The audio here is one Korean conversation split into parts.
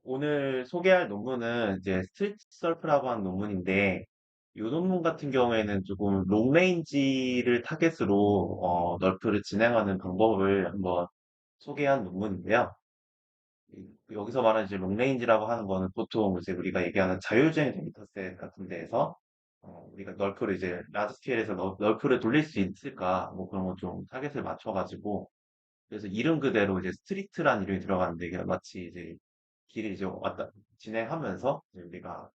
오늘 소개할 논문은 이제 스트리트 서프라고 하는 논문인데, 이 논문 같은 경우에는 조금 롱레인지를 타겟으로 널프를 진행하는 방법을 한번 소개한 논문인데요. 여기서 말하는 이제 롱레인지라고 하는 거는 보통 이제 우리가 얘기하는 자율주행 데이터셋 같은 데에서 우리가 널프를 이제 라지 스케일에서 널프를 돌릴 수 있을까 뭐 그런 거 좀 타겟을 맞춰가지고 그래서 이름 그대로 이제 스트리트란 이름이 들어가는데 이게 마치 이제 길을 이제 왔다 진행하면서 이제 우리가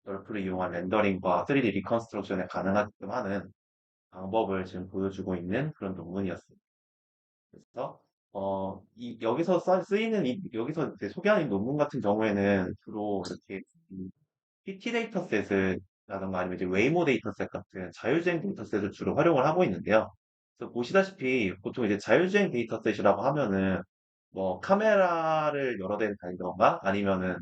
널프를 이용한 렌더링과 3D 리컨스트럭션에 가능하게끔 하는 방법을 지금 보여주고 있는 그런 논문이었습니다. 그래서 여기서 쓰이는 여기서 이제 소개하는 논문 같은 경우에는 주로 이렇게 PT 데이터셋을 라던가 아니면 이제 웨이모 데이터셋 같은 자율주행 데이터셋을 주로 활용을 하고 있는데요. 그래서 보시다시피 보통 이제 자율주행 데이터셋이라고 하면은 뭐 카메라를 여러 대를 달던가 아니면은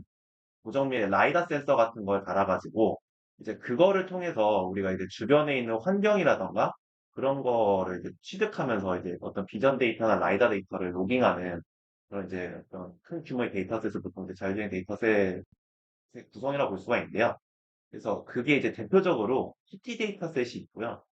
고정밀 라이다 센서 같은 걸 달아가지고 이제 그거를 통해서 우리가 이제 주변에 있는 환경이라던가 그런 거를 이제 취득하면서 이제 어떤 비전 데이터나 라이다 데이터를 로깅하는 그런 이제 어떤 큰 규모의 데이터셋을 보통 이제 자율주행 데이터셋의 구성이라고 볼 수가 있는데요. 그래서 그게 이제 대표적으로 키티 데이터셋이 있고요.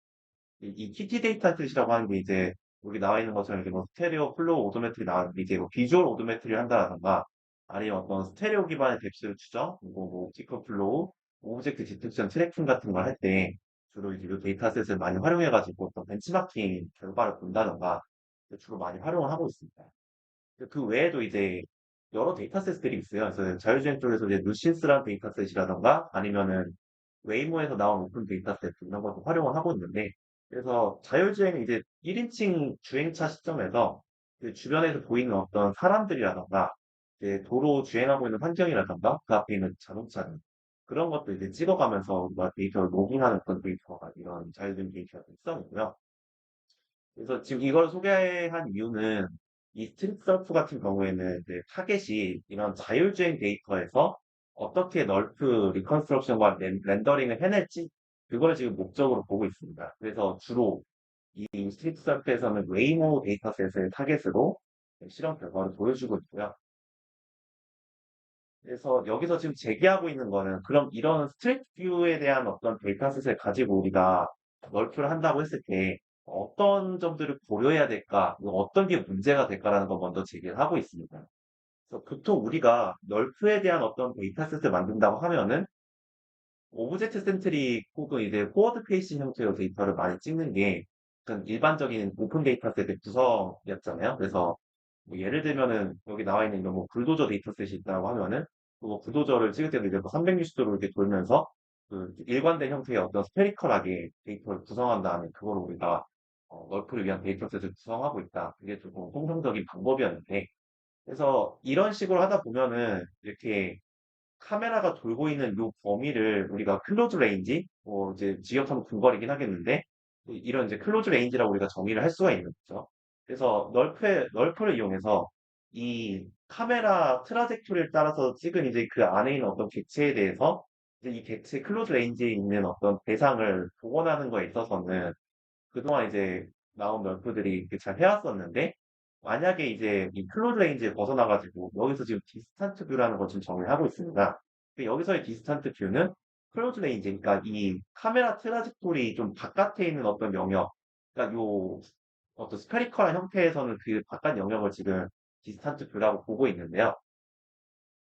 이 키티 데이터셋이라고 하는 게 이제 여기 나와 있는 것처럼 이렇게 뭐 스테레오 플로우 오도메트리 나왔는데 이제 뭐 비주얼 오도메트리를 한다라던가 아니면 어떤 스테레오 기반의 뎁스 추정, 뭐 옵티컬 플로우, 오브젝트 디텍션 트래킹 같은 걸 할 때 주로 이제 이 데이터셋을 많이 활용해가지고 어떤 벤치마킹 결과를 본다던가 주로 많이 활용을 하고 있습니다. 그 외에도 이제 여러 데이터셋들이 있어요. 그래서 자율주행 쪽에서 이제 루신스라는 데이터셋이라던가 아니면은 웨이모에서 나온 오픈 데이터셋 이런 것도 활용을 하고 있는데 그래서 자율주행은 이제 1인칭 주행차 시점에서 그 주변에서 보이는 어떤 사람들이라던가 이제 도로 주행하고 있는 환경이라던가 그 앞에 있는 자동차들 그런 것도 이제 찍어가면서 우리가 데이터를 로깅하는 그런 데이터가 이런 자율주행 데이터가 특성이고요. 그래서 지금 이걸 소개한 이유는 이 스트릿 서프 같은 경우에는 이제 타겟이 이런 자율주행 데이터에서 어떻게 널프 리컨스트럭션과 렌더링을 해낼지 그걸 지금 목적으로 보고 있습니다. 그래서 주로 이 스트릿 서프에서는 웨이모 데이터셋을 타겟으로 실험 결과를 보여주고 있고요. 그래서 여기서 지금 제기하고 있는 거는 그럼 이런 스트릿 뷰에 대한 어떤 데이터셋을 가지고 우리가 널프를 한다고 했을 때 어떤 점들을 고려해야 될까, 그리고 어떤 게 문제가 될까라는 걸 먼저 제기를 하고 있습니다. 그래서 보통 우리가 널프에 대한 어떤 데이터셋을 만든다고 하면은 오브젝트 센트릭 혹은 이제 포워드 페이싱 형태로 데이터를 많이 찍는 게 약간 일반적인 오픈 데이터셋의 구성이었잖아요. 그래서 뭐 예를 들면은 여기 나와 있는 이런 뭐 불도저 데이터셋이 있다고 하면은 그거 불도저를 찍을 때도 이제 뭐 360도로 이렇게 돌면서 그 일관된 형태의 어떤 스페리컬하게 데이터를 구성한 다음에 그걸 우리가 널프를 위한 데이터셋을 구성하고 있다. 그게 조금 통상적인 방법이었는데 그래서 이런 식으로 하다 보면은 이렇게 카메라가 돌고 있는 요 범위를 우리가 클로즈 레인지, 뭐 이제 직역하면 근거리긴 하겠는데, 이런 이제 클로즈 레인지라고 우리가 정의를 할 수가 있는 거죠. 그래서 널프를 이용해서 이 카메라 트라젝토리를 따라서 찍은 이제 그 안에 있는 어떤 객체에 대해서 이제 이 객체 클로즈 레인지에 있는 어떤 대상을 복원하는 거에 있어서는 그동안 이제 나온 널프들이 이렇게 잘 해왔었는데, 만약에 이제 이 클로즈 레인지에 벗어나가지고, 여기서 지금 디스탄트 뷰라는 걸 지금 정의를 하고 있습니다. 여기서의 디스탄트 뷰는 클로즈 레인지, 그러니까 이 카메라 트라젝토리 좀 바깥에 있는 어떤 영역, 그러니까 요 어떤 스페리컬한 형태에서는 그 바깥 영역을 지금 디스탄트 뷰라고 보고 있는데요.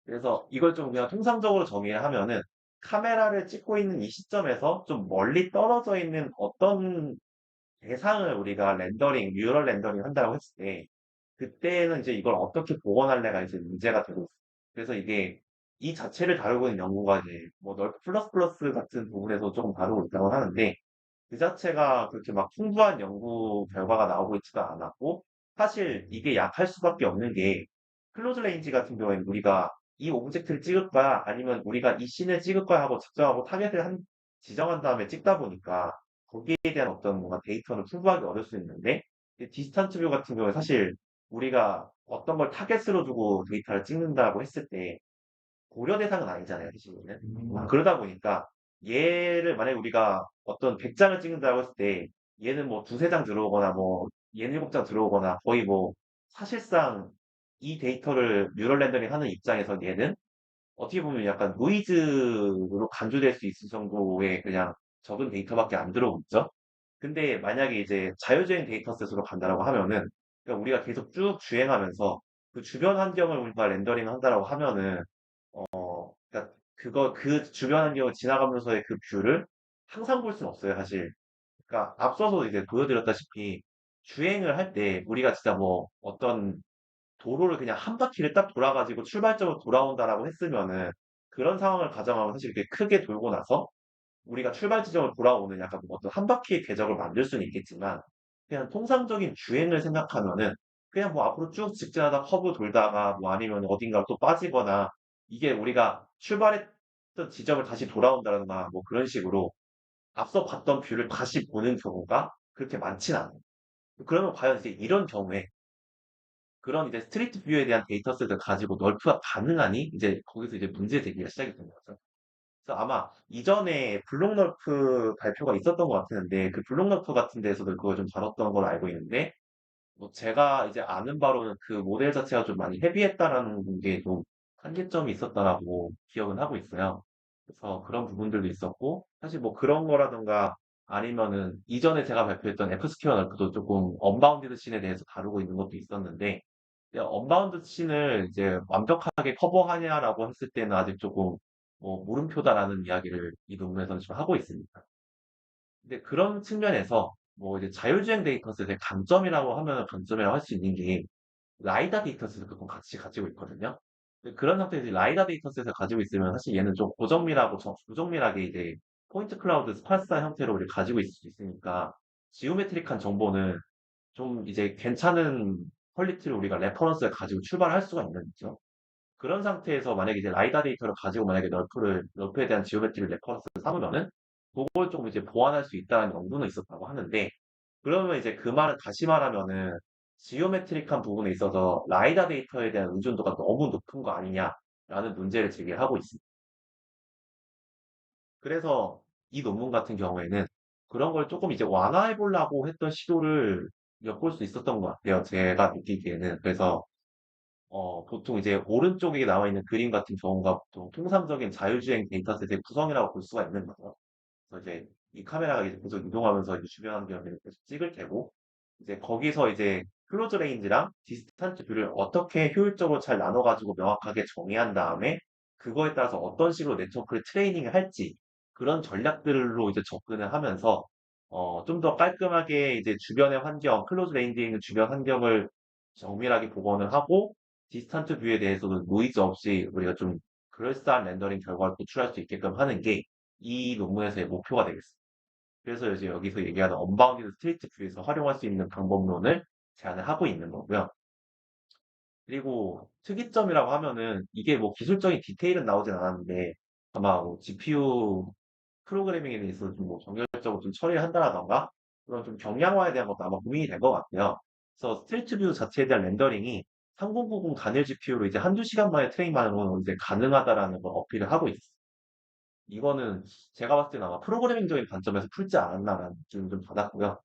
그래서 이걸 좀 그냥 통상적으로 정의를 하면은 카메라를 찍고 있는 이 시점에서 좀 멀리 떨어져 있는 어떤 대상을 우리가 뉴럴 렌더링 한다고 했을 때, 그때는 이제 이걸 어떻게 복원할래가 이제 문제가 되고 있어요. 그래서 이게 이 자체를 다루고 있는 연구가 이제 뭐 널프 플러스 플러스 같은 부분에서 조금 다루고 있다고 하는데, 그 자체가 그렇게 막 풍부한 연구 결과가 나오고 있지도 않았고, 사실 이게 약할 수밖에 없는 게, 클로즈 레인지 같은 경우에는 우리가 이 오브젝트를 찍을 거야, 아니면 우리가 이 씬을 찍을 거야 하고 작정하고 지정한 다음에 찍다 보니까, 거기에 대한 어떤 뭔가 데이터를 풍부하게 얻을 수 있는데, 디스턴트 뷰 같은 경우에 사실 우리가 어떤 걸 타겟으로 두고 데이터를 찍는다고 했을 때, 고려 대상은 아니잖아요, 사실은. 그러다 보니까 얘를 만약에 우리가 어떤 100장을 찍는다고 했을 때 얘는 뭐 두세 장 들어오거나 뭐 67장 들어오거나 거의 뭐 사실상 이 데이터를 뉴럴 렌더링 하는 입장에서 얘는 어떻게 보면 약간 노이즈로 간주될 수 있을 정도의 그냥 적은 데이터밖에 안 들어오고 있죠. 근데 만약에 이제 자율주행 데이터셋으로 간다라고 하면은 그러니까 우리가 계속 쭉 주행하면서 그 주변 환경을 우리가 렌더링 한다라고 하면은 그러니까 그 주변 환경을 지나가면서의 그 뷰를 항상 볼 수는 없어요, 사실. 그러니까 앞서서 이제 보여드렸다시피 주행을 할 때 우리가 진짜 뭐 어떤 도로를 그냥 한 바퀴를 딱 돌아가지고 출발점으로 돌아온다라고 했으면은 그런 상황을 가정하면 사실 이렇게 크게 돌고 나서 우리가 출발 지점을 돌아오는 약간 뭐 어떤 한 바퀴의 궤적을 만들 수는 있겠지만 그냥 통상적인 주행을 생각하면은 그냥 뭐 앞으로 쭉 직진하다 커브 돌다가 뭐 아니면 어딘가로 또 빠지거나 이게 우리가 출발했던 지점을 다시 돌아온다거나 뭐 그런 식으로 앞서 봤던 뷰를 다시 보는 경우가 그렇게 많진 않아요. 그러면 과연 이제 이런 경우에 그런 이제 스트리트 뷰에 대한 데이터셋을 가지고 널프가 가능하니? 이제 거기서 이제 문제 제기가 시작이 된 거죠. 그래서 아마 이전에 블록널프 발표가 있었던 것 같았는데 그 블록널프 같은 데서도 그걸 좀 다뤘던 걸로 알고 있는데 뭐 제가 이제 아는 바로는 그 모델 자체가 좀 많이 헤비했다라는 게 좀 한계점이 있었다라고 기억은 하고 있어요. 그래서 그런 부분들도 있었고 사실 뭐 그런 거라든가 아니면은 이전에 제가 발표했던 F스퀘어 널프도 조금 언바운디드 씬에 대해서 다루고 있는 것도 있었는데 언바운드 씬을 이제 완벽하게 커버하냐라고 했을 때는 아직 조금 뭐 물음표다라는 이야기를 이 논문에서는 지금 하고 있습니다. 근데 그런 측면에서 뭐 이제 자율주행 데이터셋의 강점이라고 하면 강점이라고 할 수 있는 게 라이다 데이터셋을 조금 같이 가지고 있거든요. 근데 그런 상태에서 라이다 데이터셋을 가지고 있으면 사실 얘는 좀 고정밀하고 부정밀하게 이제 포인트 클라우드 스파스 형태로 우리 가지고 있을 수 있으니까 지오메트릭한 정보는 좀 이제 괜찮은 퀄리티를 우리가 레퍼런스를 가지고 출발할 수가 있는 거죠. 그런 상태에서 만약에 이제 라이다 데이터를 가지고 만약에 널프에 대한 지오메트리 레퍼런스를 삼으면은 그걸 좀 이제 보완할 수 있다는 연구는 있었다고 하는데 그러면 이제 그 말을 다시 말하면은 지오메트릭한 부분에 있어서 라이다 데이터에 대한 의존도가 너무 높은 거 아니냐라는 문제를 제기하고 있습니다. 그래서 이 논문 같은 경우에는 그런 걸 조금 이제 완화해 보려고 했던 시도를 엿볼 수 있었던 것 같아요. 제가 느끼기에는. 그래서 보통 이제 오른쪽에 나와 있는 그림 같은 경우가 보통 통상적인 자율주행 데이터셋의 구성이라고 볼 수가 있는 거죠. 그래서 이제 이 카메라가 이제 계속 이동하면서 이제 주변 환경을 계속 찍을 테고, 이제 거기서 이제 클로즈 레인지랑 디스탄트 뷰를 어떻게 효율적으로 잘 나눠가지고 명확하게 정의한 다음에 그거에 따라서 어떤 식으로 네트워크를 트레이닝을 할지 그런 전략들로 이제 접근을 하면서 좀 더 깔끔하게 이제 주변의 환경, 클로즈 레인지에 있는 주변 환경을 정밀하게 복원을 하고 디스탄트 뷰에 대해서도 노이즈 없이 우리가 좀 그럴싸한 렌더링 결과를 도출할 수 있게끔 하는 게 이 논문에서의 목표가 되겠습니다. 그래서 이제 여기서 얘기하는 언바운디드 스트리트 뷰에서 활용할 수 있는 방법론을 제안을 하고 있는 거고요. 그리고 특이점이라고 하면은 이게 뭐 기술적인 디테일은 나오진 않았는데 아마 뭐 GPU 프로그래밍에 대해서 좀뭐 정렬적으로 좀 처리를 한다라던가 그런 좀 경량화에 대한 것도 아마 고민이 될 것 같아요. 그래서 스트리트 뷰 자체에 대한 렌더링이 3090 단일 GPU로 이제 한두 시간 만에 트레인만으로는 이제 가능하다라는 걸 어필을 하고 있어요. 이거는 제가 봤을 때는 아마 프로그래밍적인 관점에서 풀지 않았나라는 느낌을 좀 받았고요.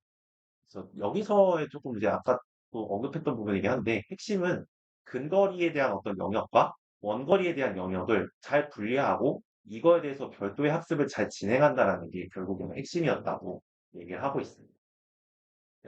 그래서 여기서의 조금 이제 아까 또 언급했던 부분이긴 한데 핵심은 근거리에 대한 어떤 영역과 원거리에 대한 영역을 잘 분리하고 이거에 대해서 별도의 학습을 잘 진행한다라는 게 결국에는 핵심이었다고 얘기를 하고 있습니다.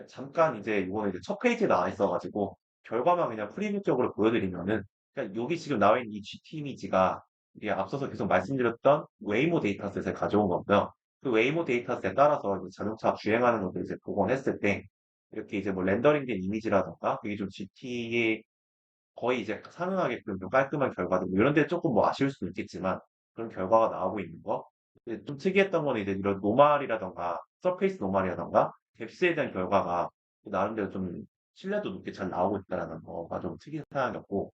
잠깐 이제 이거는 이제 첫 페이지에 나와 있어가지고 결과만 그냥 프리뷰적으로 보여드리면은 그러니까 여기 지금 나와 있는 이 GT 이미지가 이게 앞서서 계속 말씀드렸던 웨이모 데이터셋을 가져온 거고요. 그 웨이모 데이터셋에 따라서 이제 자동차 주행하는 것을 이제 복원했을 때 이렇게 이제 뭐 렌더링된 이미지라던가 그게 좀 GT에 거의 이제 상응하게끔 좀 깔끔한 결과들 뭐 이런 데 조금 뭐 아쉬울 수는 있겠지만 그런 결과가 나오고 있는 거. 근데 좀 특이했던 거는 이제 이런 노말이라던가 서페이스 노말이라던가 뎁스에 대한 결과가 나름대로 좀 신뢰도 높게 잘 나오고 있다는 거가 좀 특이한 사항이었고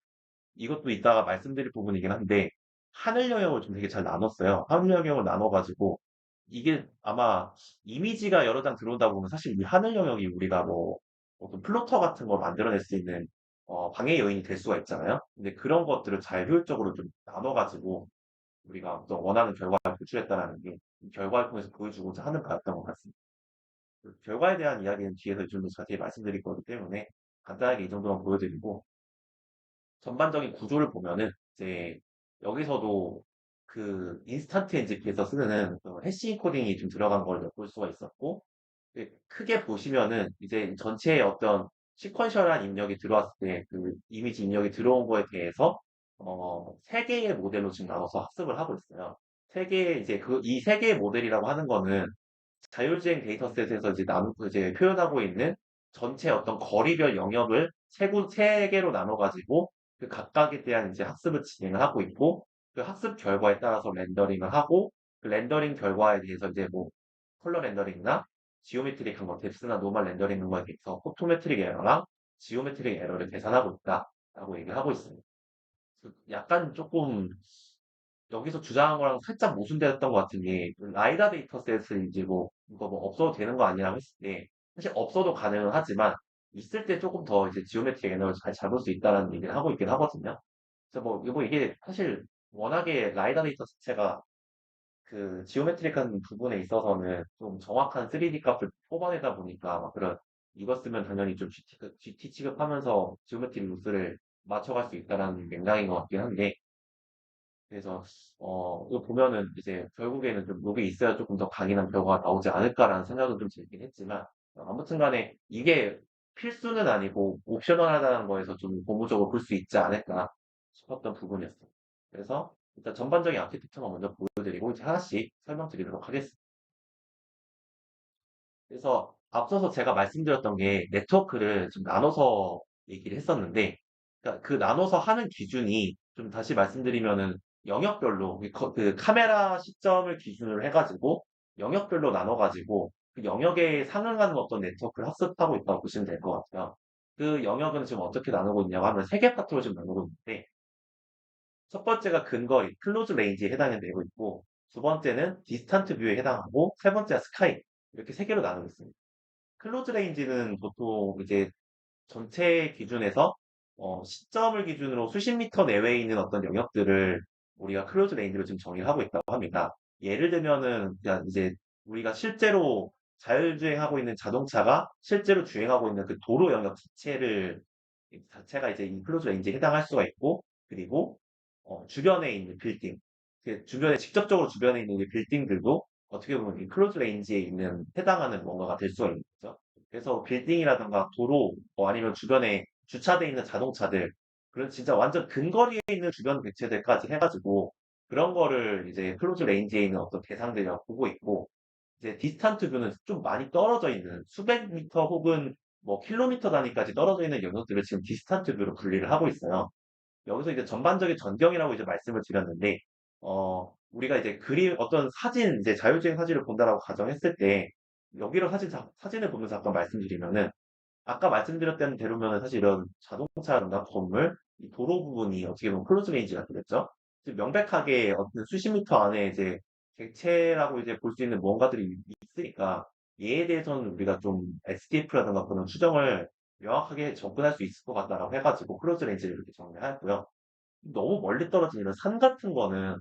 이것도 이따가 말씀드릴 부분이긴 한데 하늘 영역을 좀 되게 잘 나눴어요. 하늘 영역을 나눠가지고 이게 아마 이미지가 여러 장 들어오다 보면 사실 이 하늘 영역이 우리가 뭐 어떤 플로터 같은 걸 만들어낼 수 있는 방해 요인이 될 수가 있잖아요. 근데 그런 것들을 잘 효율적으로 좀 나눠가지고 우리가 어떤 원하는 결과를 도출했다라는 게 이 결과를 통해서 보여주고자 하는 바였던 것 같습니다. 그 결과에 대한 이야기는 뒤에서 좀 더 자세히 말씀드릴 거기 때문에 간단하게 이 정도만 보여드리고 전반적인 구조를 보면은 이제 여기서도 그 인스턴트 엔지피에서 쓰는 그 해시 코딩이 좀 들어간 걸 볼 수가 있었고, 크게 보시면은 이제 전체의 어떤 시퀀셜한 입력이 들어왔을 때 그 이미지 입력이 들어온 거에 대해서 세 개의 모델로 지금 나눠서 학습을 하고 있어요. 세 개의 이제 이 세 개의 모델이라고 하는 거는 자율주행 데이터셋에서 이제 이제 표현하고 있는 전체 어떤 거리별 영역을 세 개로 나눠가지고 그 각각에 대한 이제 학습을 진행을 하고 있고 그 학습 결과에 따라서 렌더링을 하고 그 렌더링 결과에 대해서 이제 뭐 컬러 렌더링이나 지오메트릭한 거, 뎁스나 노멀 렌더링인 거에 대해서 포토메트릭 에러랑 지오메트릭 에러를 계산하고 있다라고 얘기를 하고 있습니다. 약간 조금 여기서 주장한 거랑 살짝 모순되었던 것 같은 게 라이다 데이터셋을 이제 뭐 이거 뭐 없어도 되는 거 아니라고 했을 때 사실 없어도 가능은 하지만 있을 때 조금 더 이제 지오메트릭 에너를 잘 잡을 수 있다는 얘기를 하고 있긴 하거든요. 그래서 뭐 이거 이게 사실 워낙에 라이다 데이터 자체가 그 지오메트릭한 부분에 있어서는 좀 정확한 3D 값을 뽑아내다 보니까 막 그런 이거 쓰면 당연히 좀 GT 취급하면서 지오메트릭 루스를 맞춰갈 수 있다라는 맥락인 것 같긴 한데 그래서 이거 보면은 이제 결국에는 좀 요게 있어야 조금 더 강인한 결과가 나오지 않을까라는 생각은 좀 들긴 했지만 아무튼 간에 이게 필수는 아니고 옵셔널하다는 거에서 좀 고무적으로 볼 수 있지 않을까 싶었던 부분이었어요. 그래서 일단 전반적인 아키텍처만 먼저 보여드리고 이제 하나씩 설명드리도록 하겠습니다. 그래서 앞서서 제가 말씀드렸던 게 네트워크를 좀 나눠서 얘기를 했었는데, 그러니까 그 나눠서 하는 기준이 좀 다시 말씀드리면은 영역별로 그 카메라 시점을 기준으로 해가지고 영역별로 나눠가지고 그 영역에 상응하는 어떤 네트워크를 학습하고 있다고 보시면 될 것 같아요. 그 영역은 지금 어떻게 나누고 있냐고 하면 세 개 파트로 지금 나누고 있는데 첫 번째가 근거리, 클로즈 레인지에 해당되고 있고 두 번째는 디스탄트 뷰에 해당하고 세 번째가 스카이 이렇게 세 개로 나누고 있습니다. 클로즈 레인지는 보통 이제 전체 기준에서 시점을 기준으로 수십 미터 내외에 있는 어떤 영역들을 우리가 클로즈 레인지로 지금 정의를 하고 있다고 합니다. 예를 들면은 그냥 이제 우리가 실제로 자율주행하고 있는 자동차가 실제로 주행하고 있는 그 도로 영역 자체가 이제 이 클로즈 레인지에 해당할 수가 있고 그리고 주변에 있는 빌딩 그 주변에 직접적으로 주변에 있는 이 빌딩들도 어떻게 보면 이 클로즈 레인지에 있는 해당하는 뭔가가 될 수가 있는 거죠. 그래서 빌딩이라든가 도로 아니면 주변에 주차돼 있는 자동차들 그런 진짜 완전 근거리에 있는 주변 객체들까지 해가지고 그런 거를 이제 클로즈 레인지에 있는 어떤 대상들이라고 보고 있고 이제 디스탄트 뷰는 좀 많이 떨어져 있는 수백 미터 혹은 뭐 킬로미터 단위까지 떨어져 있는 영역들을 지금 디스탄트 뷰로 분리를 하고 있어요. 여기서 이제 전반적인 전경이라고 이제 말씀을 드렸는데, 우리가 이제 어떤 사진, 이제 자율주행 사진을 본다라고 가정했을 때, 여기로 사진을 보면서 아까 말씀드리면은, 아까 말씀드렸던 대로면은 사실 이런 자동차나 건물, 이 도로 부분이 어떻게 보면 클로즈 레인지가 되겠죠? 지금 명백하게 어떤 수십 미터 안에 이제 객체라고 이제 볼 수 있는 무언가들이 있으니까, 얘에 대해서는 우리가 좀 SDF라든가 그런 추정을 명확하게 접근할 수 있을 것 같다라고 해가지고 클로즈 레인지를 이렇게 정리하였고요. 너무 멀리 떨어진 이런 산 같은 거는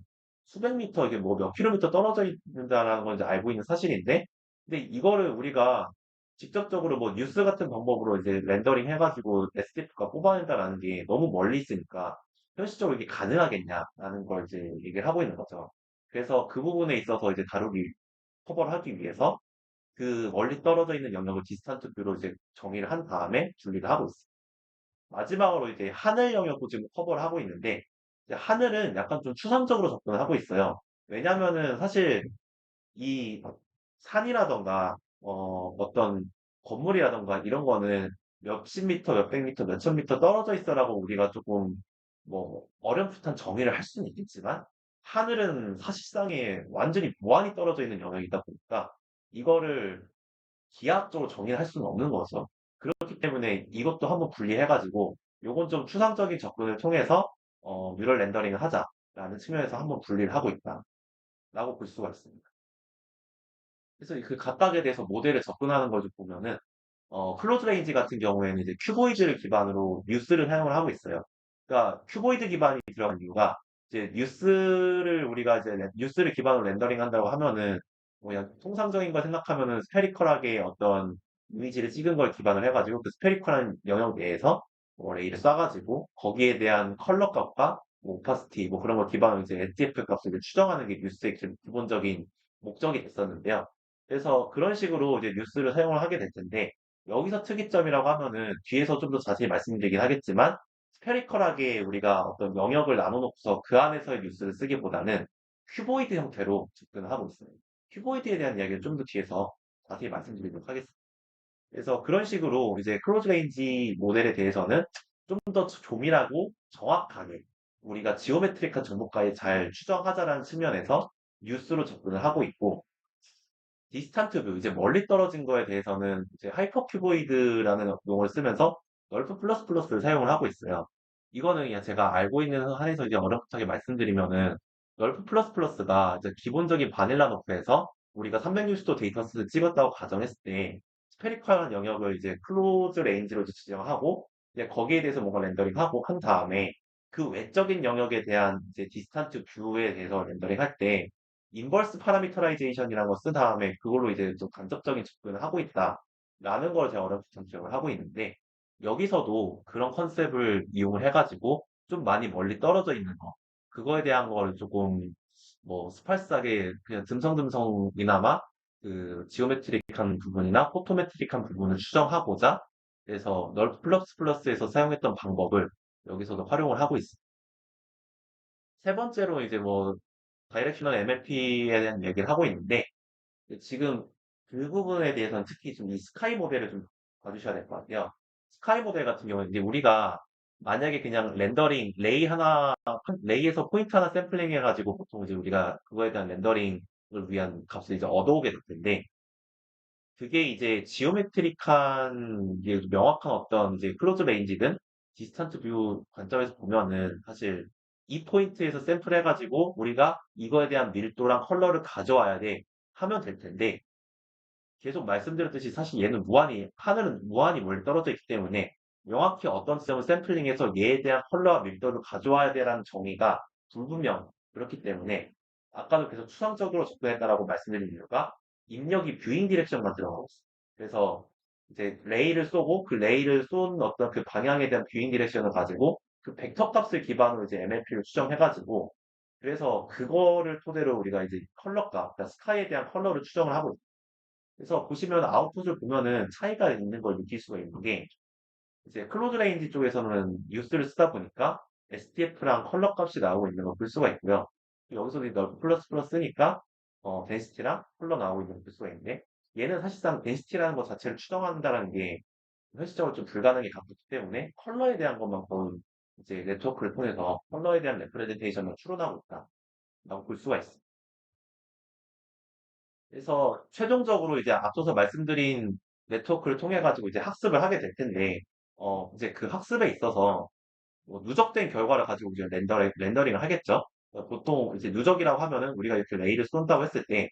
수백 미터, 이게 뭐 몇 킬로미터 떨어져 있는다라는 건 이제 알고 있는 사실인데, 근데 이거를 우리가 직접적으로 뭐 뉴스 같은 방법으로 이제 렌더링 해가지고 SDF가 뽑아낸다라는 게 너무 멀리 있으니까 현실적으로 이게 가능하겠냐라는 걸 이제 얘기를 하고 있는 거죠. 그래서 그 부분에 있어서 이제 커버를 하기 위해서 그 멀리 떨어져 있는 영역을 디스탄트 뷰로 이제 정의를 한 다음에 분리를 하고 있어요. 마지막으로 이제 하늘 영역도 지금 커버를 하고 있는데 이제 하늘은 약간 좀 추상적으로 접근을 하고 있어요. 왜냐면은 사실 이 산이라던가 어떤 건물이라던가 이런 거는 몇십 미터, 몇백 미터, 몇천 미터 떨어져 있어라고 우리가 조금 뭐 어렴풋한 정의를 할 수는 있겠지만 하늘은 사실상에 완전히 무한히 떨어져 있는 영역이다 보니까 이거를 기하학적으로 정의를 할 수는 없는 거죠. 그렇기 때문에 이것도 한번 분리해가지고 요건 좀 추상적인 접근을 통해서 뉴럴 렌더링을 하자라는 측면에서 한번 분리를 하고 있다라고 볼 수가 있습니다. 그래서 그 각각에 대해서 모델을 접근하는 걸 좀 보면은 클로즈 레인지 같은 경우에는 이제 큐보이드를 기반으로 뉴스를 사용을 하고 있어요. 그러니까 큐보이드 기반이 들어간 이유가 이제 우리가 이제 뉴스를 기반으로 렌더링 한다고 하면은 뭐 그냥 통상적인 걸 생각하면은 스페리컬하게 어떤 이미지를 찍은 걸 기반으로 해가지고 그 스페리컬한 영역 내에서 뭐 레이를 쏴가지고 거기에 대한 컬러 값과 뭐 오파시티, 뭐 그런 걸 기반으로 이제 SDF 값을 이제 추정하는 게 뉴스의 기본적인 목적이 됐었는데요. 그래서 그런 식으로 이제 뉴스를 사용을 하게 될 텐데, 여기서 특이점이라고 하면은 뒤에서 좀 더 자세히 말씀드리긴 하겠지만, 스페리컬하게 우리가 어떤 영역을 나눠놓고서 그 안에서의 뉴스를 쓰기보다는 큐보이드 형태로 접근을 하고 있어요. 큐보이드에 대한 이야기를 좀 더 뒤에서 자세히 말씀드리도록 하겠습니다. 그래서 그런 식으로 이제 클로즈 레인지 모델에 대해서는 좀 더 조밀하고 정확하게 우리가 지오메트릭한 정보까지 잘 추정하자라는 측면에서 뉴스로 접근을 하고 있고, 디스탄트 뷰, 이제 멀리 떨어진 거에 대해서는 이제 하이퍼큐보이드라는 용어를 쓰면서 널프 플러스 플러스를 사용을 하고 있어요. 이거는 그냥 제가 알고 있는 한에서 이제 어렵게 말씀드리면은 널프 플러스 플러스가 이제 기본적인 바닐라 너프에서 우리가 360도 데이터셋을 찍었다고 가정했을 때 스페리컬한 영역을 이제 클로즈 레인지로 이제 지정하고 이제 거기에 대해서 뭔가 렌더링하고 한 다음에 그 외적인 영역에 대한 이제 디스탄트 뷰에 대해서 렌더링 할때 인버스 파라미터라이제이션이라는 거 쓴 다음에 그걸로 이제 좀 간접적인 접근을 하고 있다라는 걸 제가 어렵게 전제을 하고 있는데, 여기서도 그런 컨셉을 이용을 해가지고 좀 많이 멀리 떨어져 있는 거, 그거에 대한 걸 조금 뭐 스팔스하게 그냥 듬성듬성이나마 그 지오메트릭한 부분이나 포토메트릭한 부분을 추정하고자, 그래서 널 플러스 플러스에서 사용했던 방법을 여기서도 활용을 하고 있습니다. 세 번째로 이제 뭐 다이렉셔널 MLP에 대한 얘기를 하고 있는데, 지금 그 부분에 대해서는 특히 좀 이 스카이 모델을 좀 봐주셔야 될 것 같아요. 스카이 모델 같은 경우는 이제 우리가 만약에 그냥 렌더링 레이 하나, 레이에서 포인트 하나 샘플링 해가지고 보통 이제 우리가 그거에 대한 렌더링을 위한 값을 이제 얻어오게 될 텐데, 그게 이제 지오메트릭한 이게 명확한 어떤 이제 클로즈 레인지든 디스턴트 뷰 관점에서 보면은 사실 이 포인트에서 샘플 해가지고 우리가 이거에 대한 밀도랑 컬러를 가져와야 돼 하면 될 텐데, 계속 말씀드렸듯이 사실 얘는 하늘은 무한히 멀리 떨어져 있기 때문에 명확히 어떤 지점을 샘플링해서 얘에 대한 컬러와 밀도를 가져와야 돼라는 정의가 불분명. 그렇기 때문에 아까도 계속 추상적으로 접근했다라고 말씀드린 이유가 입력이 뷰잉 디렉션만 들어가고 있어요. 그래서 이제 레이를 쏘고 그 레이를 쏜 어떤 그 방향에 대한 뷰잉 디렉션을 가지고 그 벡터 값을 기반으로 이제 MLP를 추정해가지고, 그래서 그거를 토대로 우리가 이제 컬러 값, 그러니까 스카이에 대한 컬러를 추정을 하고 있어요. 그래서 보시면 아웃풋을 보면은 차이가 있는 걸 느낄 수가 있는 게, 이제 클로즈 레인지 쪽에서는 뉴스를 쓰다 보니까 SDF랑 컬러 값이 나오고 있는 걸 볼 수가 있고요. 여기서도 넓 플러스 플러스 쓰니까 덴시티랑 컬러 나오고 있는 걸 볼 수가 있는데, 얘는 사실상 덴시티라는 것 자체를 추정한다는 게 현실적으로 좀 불가능에 가깝기 때문에 컬러에 대한 것만 거의 이제 네트워크를 통해서 컬러에 대한 레프레젠테이션을 추론하고 있다라고 볼 수가 있습니다. 그래서 최종적으로 이제 앞서서 말씀드린 네트워크를 통해 가지고 이제 학습을 하게 될 텐데, 이제 그 학습에 있어서 뭐 누적된 결과를 가지고 이제 렌더링을 하겠죠. 보통 이제 누적이라고 하면은 우리가 이렇게 레이를 쏜다고 했을 때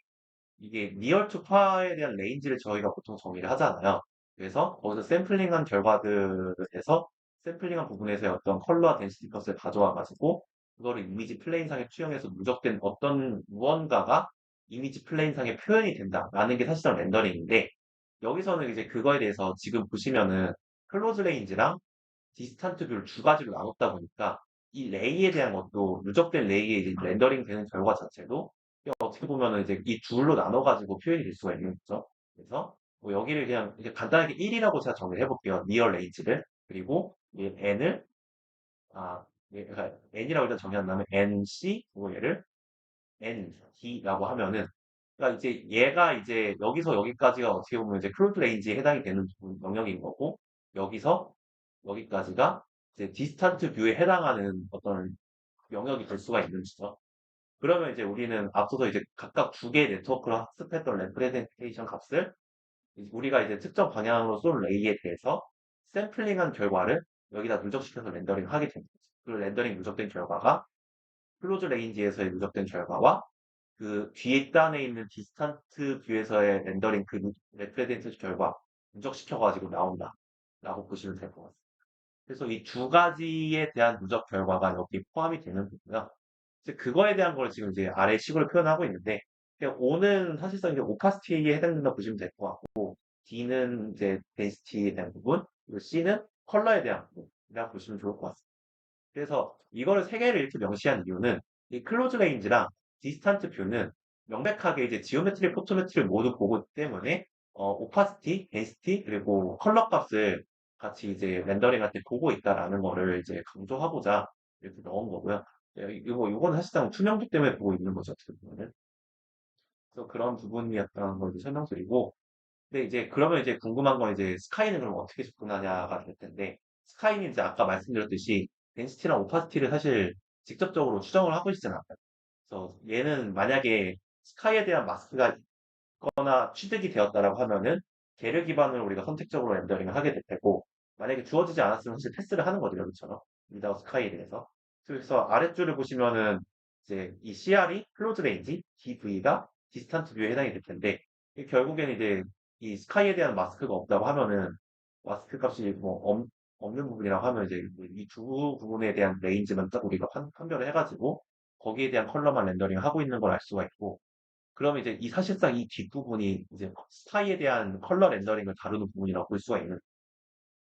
이게 리얼 투 파에 대한 레인지를 저희가 보통 정의를 하잖아요. 그래서 거기서 샘플링한 결과들에서 샘플링한 부분에서의 어떤 컬러와 덴시티 컷을 가져와 가지고 그거를 이미지 플레인상에 투영해서 누적된 어떤 무언가가 이미지 플레인상에 표현이 된다라는 게 사실상 렌더링인데, 여기서는 이제 그거에 대해서 지금 보시면은 클로즈 레인지랑 디스탄트 뷰를 두 가지로 나눴다 보니까 이 레이에 대한 것도 누적된 레이에 이제 렌더링 되는 결과 자체도 어떻게 보면은 이제 이 둘로 나눠가지고 표현이 될 수가 있는 거죠. 그래서 뭐 여기를 그냥 이렇게 간단하게 1이라고 제가 정리를 해볼게요. 리얼 레인지를. 그리고 이 n을 그러니까 n이라고 일단 정의한 다음에 nc 그리고 얘를 nd라고 하면은, 그러니까 이제 얘가 이제 여기서 여기까지가 어떻게 보면 이제 클로즈 레인지에 해당이 되는 영역인 거고, 여기서 여기까지가 이제 디스탄트 뷰에 해당하는 어떤 영역이 될 수가 있는 거죠. 그러면 이제 우리는 앞서서 이제 각각 두 개의 네트워크로 학습했던 레프레젠테이션 값을 우리가 이제 특정 방향으로 쏜 레이에 대해서 샘플링한 결과를 여기다 누적시켜서 렌더링 하게 됩니다. 그 렌더링 누적된 결과가 클로즈 레인지에서의 누적된 결과와 그 뒷단에 있는 디스탄트 뷰에서의 렌더링 그 레프레젠테이션 결과 누적시켜가지고 나온다라고 보시면 될 것 같습니다. 그래서 이 두 가지에 대한 누적 결과가 여기 포함이 되는 거고요. 이제 그거에 대한 걸 지금 이제 아래 식으로 표현하고 있는데, 그냥 O는 사실상 이제 오파시티에 해당된다 보시면 될 것 같고, D는 이제 덴시티에 대한 부분, 그리고 C는 컬러에 대한 부분이라고 보시면 좋을 것 같습니다. 그래서 이거를 세 개를 이렇게 명시한 이유는 이 클로즈 레인지랑 디스탄트 뷰는 명백하게 이제 지오메트리, 포토메트리를 모두 보고 있기 때문에 오파시티, 덴시티 그리고 컬러 값을 같이 이제 렌더링할 때 보고 있다라는 거를 이제 강조하고자 이렇게 넣은 거고요. 이건 사실상 투명도 때문에 보고 있는 거죠, 어떻게 보면은. 그래서 그런 부분이었다는 걸 이제 설명드리고, 근데 이제 그러면 이제 궁금한 건 이제 스카이는 그럼 어떻게 접근하냐가 될 텐데, 스카이는 이제 아까 말씀드렸듯이 덴시티랑 오파시티를 사실 직접적으로 추정을 하고 있지는 않아요. 그래서 얘는 만약에 스카이에 대한 마스크가 있거나 취득이 되었다라고 하면은 걔를 기반으로 우리가 선택적으로 렌더링을 하게 될 테고, 만약에 주어지지 않았으면 사실 패스를 하는 거죠, 여기처럼. 위다우 스카이에 대해서. 그래서 아랫줄을 보시면은 이제 이 CR이 클로즈 레인지, DV가 디스탄트 뷰에 해당이 될 텐데, 이 결국에는 이제 이 스카이에 대한 마스크가 없다고 하면은 마스크 값이 뭐 없는 부분이라고 하면 이제 이 두 부분에 대한 레인지만 딱 우리가 판별을 해가지고 거기에 대한 컬러만 렌더링 하고 있는 걸 알 수가 있고, 그러면 이제 이 사실상 이 뒷부분이 이제 스카이에 대한 컬러 렌더링을 다루는 부분이라고 볼 수가 있는.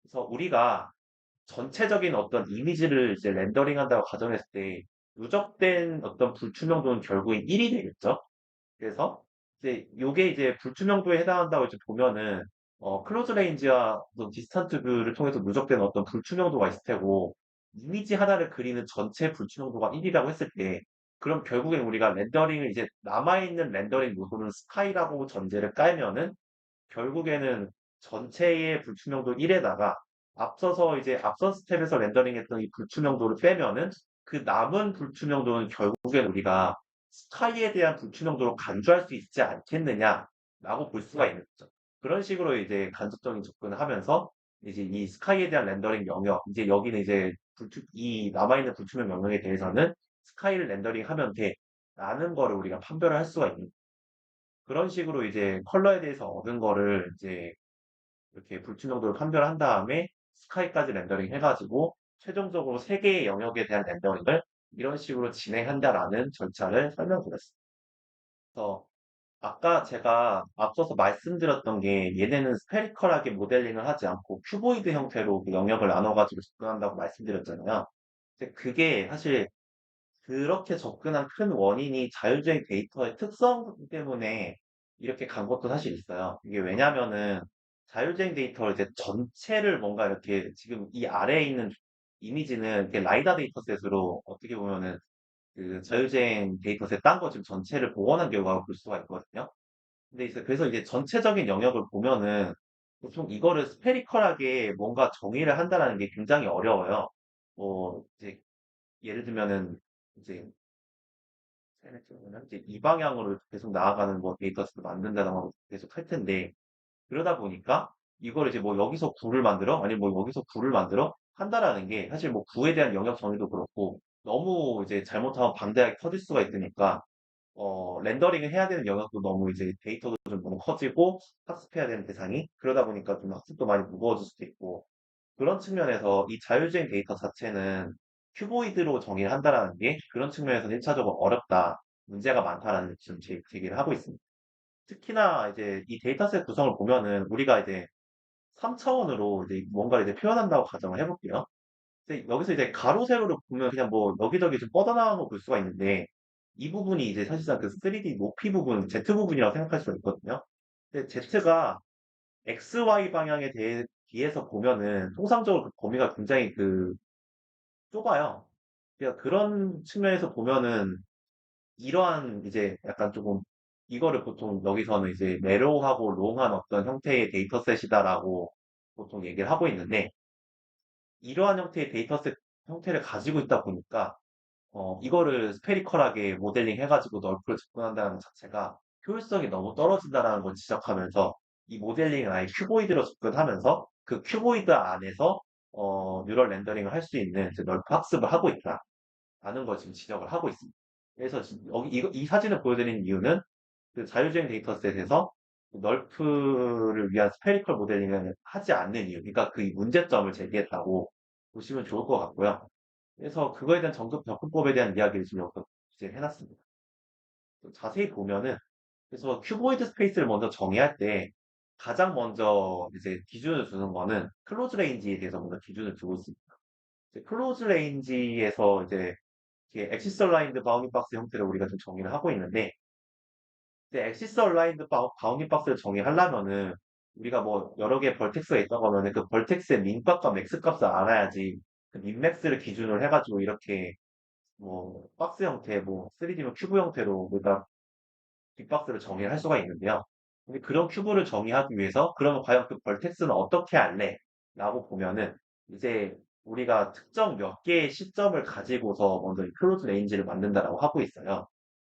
그래서 우리가 전체적인 어떤 이미지를 이제 렌더링 한다고 가정했을 때 누적된 어떤 불투명도는 결국엔 1이 되겠죠. 그래서 이제 요게 이제 불투명도에 해당한다고 이제 보면은 클로즈 레인지와 어떤 디스턴트 뷰를 통해서 누적된 어떤 불투명도가 있을 테고 이미지 하나를 그리는 전체 불투명도가 1이라고 했을 때 그럼 결국엔 우리가 렌더링을 이제 남아있는 렌더링 요소는 스카이라고 전제를 깔면은 결국에는 전체의 불투명도 1에다가 앞서서 이제 앞선 스텝에서 렌더링했던 이 불투명도를 빼면은 그 남은 불투명도는 결국엔 우리가 스카이에 대한 불투명도로 간주할 수 있지 않겠느냐라고 볼 수가 있는 거죠. 그런 식으로 이제 간접적인 접근을 하면서 이제 이 스카이에 대한 렌더링 영역, 이제 여기는 이제 이 남아있는 불투명 영역에 대해서는 스카이를 렌더링 하면 돼. 라는 거를 우리가 판별을 할 수가 있는 그런 식으로 이제 컬러에 대해서 얻은 거를 이제 이렇게 불투명도를 판별한 다음에 스카이까지 렌더링 해가지고 최종적으로 세 개의 영역에 대한 렌더링을 이런 식으로 진행한다라는 절차를 설명드렸습니다. 그래서 아까 제가 앞서서 말씀드렸던 게 얘네는 스페리컬하게 모델링을 하지 않고 큐보이드 형태로 그 영역을 나눠가지고 접근한다고 말씀드렸잖아요. 근데 그게 사실 그렇게 접근한 큰 원인이 자율주행 데이터의 특성 때문에 이렇게 간 것도 사실 있어요. 이게 왜냐면은 자율주행 데이터를 이제 전체를 뭔가 이렇게 지금 이 아래에 있는 이미지는 이렇게 라이다 데이터셋으로 어떻게 보면은 그 자율주행 데이터셋 딴 거 지금 전체를 복원한 결과로 볼 수가 있거든요. 근데 이제 그래서 이제 전체적인 영역을 보면은 보통 이거를 스페리컬하게 뭔가 정의를 한다라는 게 굉장히 어려워요. 뭐 이제 예를 들면은 이제 이제 이 방향으로 계속 나아가는 뭐 데이터셋을 만든다던가 계속 할 텐데 그러다 보니까 이걸 이제 뭐 여기서 구를 만들어 아니면 뭐 여기서 구를 만들어 한다라는 게 사실 뭐 구에 대한 영역 정의도 그렇고 너무 이제 잘못하면 방대하게 커질 수가 있으니까 렌더링을 해야 되는 영역도 너무 이제 데이터도 좀 너무 커지고 학습해야 되는 대상이 그러다 보니까 좀 학습도 많이 무거워질 수도 있고 그런 측면에서 이 자율주행 데이터 자체는 큐보이드로 정의를 한다라는 게 그런 측면에서는 1차적으로 어렵다, 문제가 많다라는 지금 제기를 하고 있습니다. 특히나 이제 이 데이터셋 구성을 보면은 우리가 이제 3차원으로 이제 뭔가를 이제 표현한다고 가정을 해볼게요. 근데 여기서 이제 가로 세로를 보면 그냥 뭐 여기저기 좀 뻗어나간 거 볼 수가 있는데 이 부분이 이제 사실상 그 3D 높이 부분, Z 부분이라고 생각할 수가 있거든요. 근데 Z가 XY 방향에 대해 비해서 보면은 통상적으로 그 범위가 굉장히 그 좁아요. 그러니까 그런 측면에서 보면은 이러한 이제 약간 조금 이거를 보통 여기서는 이제 내로우하고 롱한 어떤 형태의 데이터셋이다라고 보통 얘기를 하고 있는데 이러한 형태의 데이터셋 형태를 가지고 있다 보니까 이거를 스페리컬하게 모델링 해가지고 널프를 접근한다는 자체가 효율성이 너무 떨어진다라는 걸 지적하면서 이 모델링을 아예 큐보이드로 접근하면서 그 큐보이드 안에서 뉴럴 렌더링을 할 수 있는 이제 널프 학습을 하고 있다라는 걸 지금 지적을 하고 있습니다. 그래서 지금 여기 이 사진을 보여드리는 이유는 그 자율주행 데이터셋에서 널프를 위한 스페리컬 모델링을 하지 않는 이유, 그러니까 그 문제점을 제기했다고 보시면 좋을 것 같고요. 그래서 그거에 대한 정급 접근법에 대한 이야기를 지금 여기서 이제 해놨습니다. 또 자세히 보면은 그래서 큐보이드 스페이스를 먼저 정의할 때 가장 먼저 이제 기준을 두는 거는 클로즈 레인지에 대해서 먼저 기준을 두고 있습니다. 클로즈 레인지에서 이제 엑시스 얼라인드 바운딩 박스 형태를 우리가 좀 정의를 하고 있는데, 이제 엑시스 얼라인드 바운딩 박스를 정의하려면은 우리가 뭐 여러 개 벌텍스가 있던 거면은 그 벌텍스의 민값과 맥스값을 알아야지 그 민맥스를 기준으로 해가지고 이렇게 뭐 박스 형태, 뭐 3D면 큐브 형태로 우리가 빅박스를 정의를 할 수가 있는데요. 근데 그런 큐브를 정의하기 위해서 그러면 과연 그 벌텍스는 어떻게 할래? 라고 보면은 이제 우리가 특정 몇 개의 시점을 가지고서 먼저 이 클로즈 레인지를 만든다라고 하고 있어요.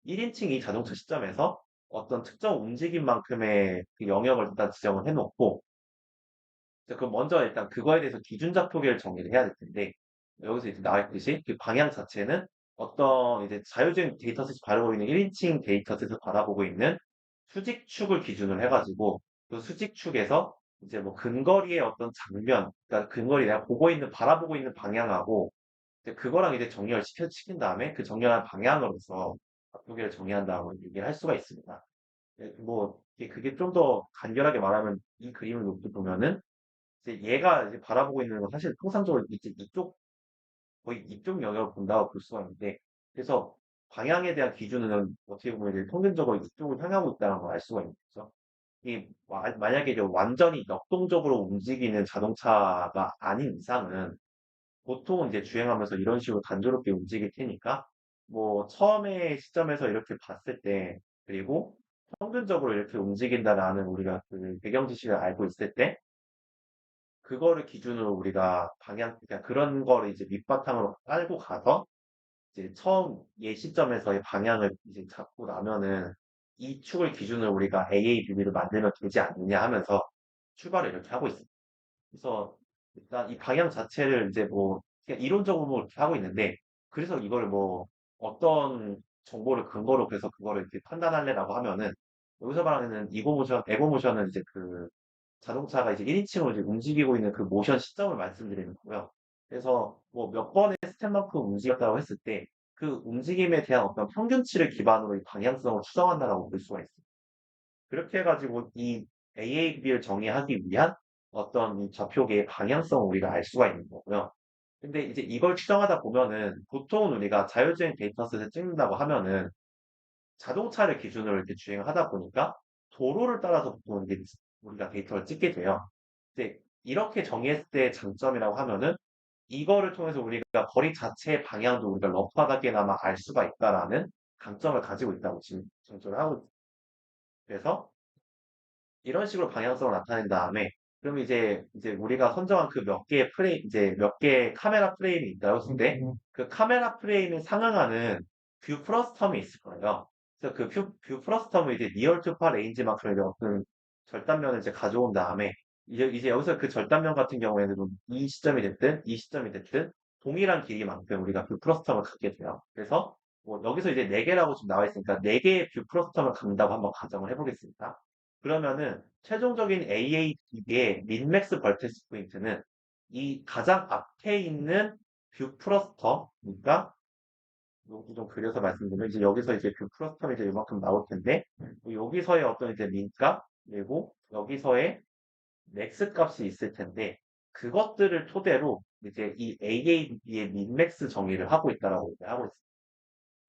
1인칭 이 자동차 시점에서 어떤 특정 움직임만큼의 그 영역을 일단 지정을 해놓고 그럼 먼저 일단 그거에 대해서 기준 좌표계를 정리를 해야 될 텐데 여기서 이제 나와 있듯이 그 방향 자체는 어떤 이제 자율적인 데이터셋이 바라보고 있는 1인칭 데이터셋을 바라보고 있는 수직축을 기준으로 해가지고 그 수직축에서 이제 뭐 근거리의 어떤 장면, 그러니까 근거리 내가 보고 있는 바라보고 있는 방향하고 이제 그거랑 이제 정렬을 시킨 다음에 그 정렬한 방향으로서 좌표계를 정의한다고 얘기를 할 수가 있습니다. 뭐 그게 좀 더 간결하게 말하면 이 그림을 놓고 보면은 이제 얘가 이제 바라보고 있는 건 사실 통상적으로 이제 이쪽 거의 이쪽 영역을 본다고 볼 수가 있는데 그래서 방향에 대한 기준은 어떻게 보면 이제 평균적으로 이쪽을 향하고 있다는 걸 알 수가 있는 거죠. 이 만약에 이제 완전히 역동적으로 움직이는 자동차가 아닌 이상은 보통은 이제 주행하면서 이런 식으로 단조롭게 움직일 테니까 뭐 처음에 시점에서 이렇게 봤을 때 그리고 평균적으로 이렇게 움직인다라는 우리가 그 배경 지식을 알고 있을 때 그거를 기준으로 우리가 그러니까 그런 거를 이제 밑바탕으로 깔고 가서 이제 처음 예 시점에서의 방향을 이제 잡고 나면은 이 축을 기준으로 우리가 AABB를 만들면 되지 않느냐 하면서 출발을 이렇게 하고 있습니다. 그래서 일단 이 방향 자체를 이제 뭐 그냥 이론적으로 뭐 이렇게 하고 있는데 그래서 이걸 뭐 어떤 정보를 근거로 그래서 그거를 이렇게 판단할래라고 하면은 여기서 말하는 에고모션은 이제 그 자동차가 이제 1인칭으로 이제 움직이고 있는 그 모션 시점을 말씀드리는 거고요. 그래서 뭐 몇 번의 스텝만큼 움직였다고 했을 때 그 움직임에 대한 어떤 평균치를 기반으로 이 방향성을 추정한다라고 볼 수가 있어요. 그렇게 해가지고 이 AAB를 정의하기 위한 어떤 이 좌표계의 방향성을 우리가 알 수가 있는 거고요. 근데 이제 이걸 추정하다 보면은 보통은 우리가 자율적인 데이터셋을 찍는다고 하면은 자동차를 기준으로 이렇게 주행하다 보니까 도로를 따라서 보통 이게 우리가 데이터를 찍게 돼요. 이제 이렇게 정의했을 때 장점이라고 하면은 이거를 통해서 우리가 거리 자체의 방향도 우리가 러프하게나마 알 수가 있다라는 강점을 가지고 있다고 지금 강조를 하고 있어요. 그래서 이런 식으로 방향성을 나타낸 다음에 그럼 이제 우리가 선정한 그 몇 개의 프레임 이제 몇 개의 카메라 프레임이 있다고 했을 때 그 카메라 프레임에 상응하는 뷰 플러스 텀이 있을 거예요. 그래서 그 뷰 플러스 텀을 이제 리얼 투파 레인지만큼 이제 어떤 절단면을 이제 가져온 다음에 이제 여기서 그 절단면 같은 경우에는 이 시점이 됐든 이 시점이 됐든 동일한 길이만큼 우리가 뷰 플러스 텀을 갖게 돼요. 그래서 뭐 여기서 이제 4개라고 지금 나와 있으니까 4개의 뷰 플러스 텀을 갖는다고 한번 가정을 해보겠습니다. 그러면은 최종적인 AA의 민맥스 벌테스 포인트는 이 가장 앞에 있는 뷰 프러스터, 그러니까 여기 좀 그려서 말씀드리면 이제 여기서 이제 뷰 프러스터는 이제 이만큼 나올 텐데 여기서의 어떤 이제 민값 그리고 여기서의 맥스 값이 있을 텐데 그것들을 토대로 이제 이 AA의 민맥스 정의를 하고 있다라고 하고 있습니다.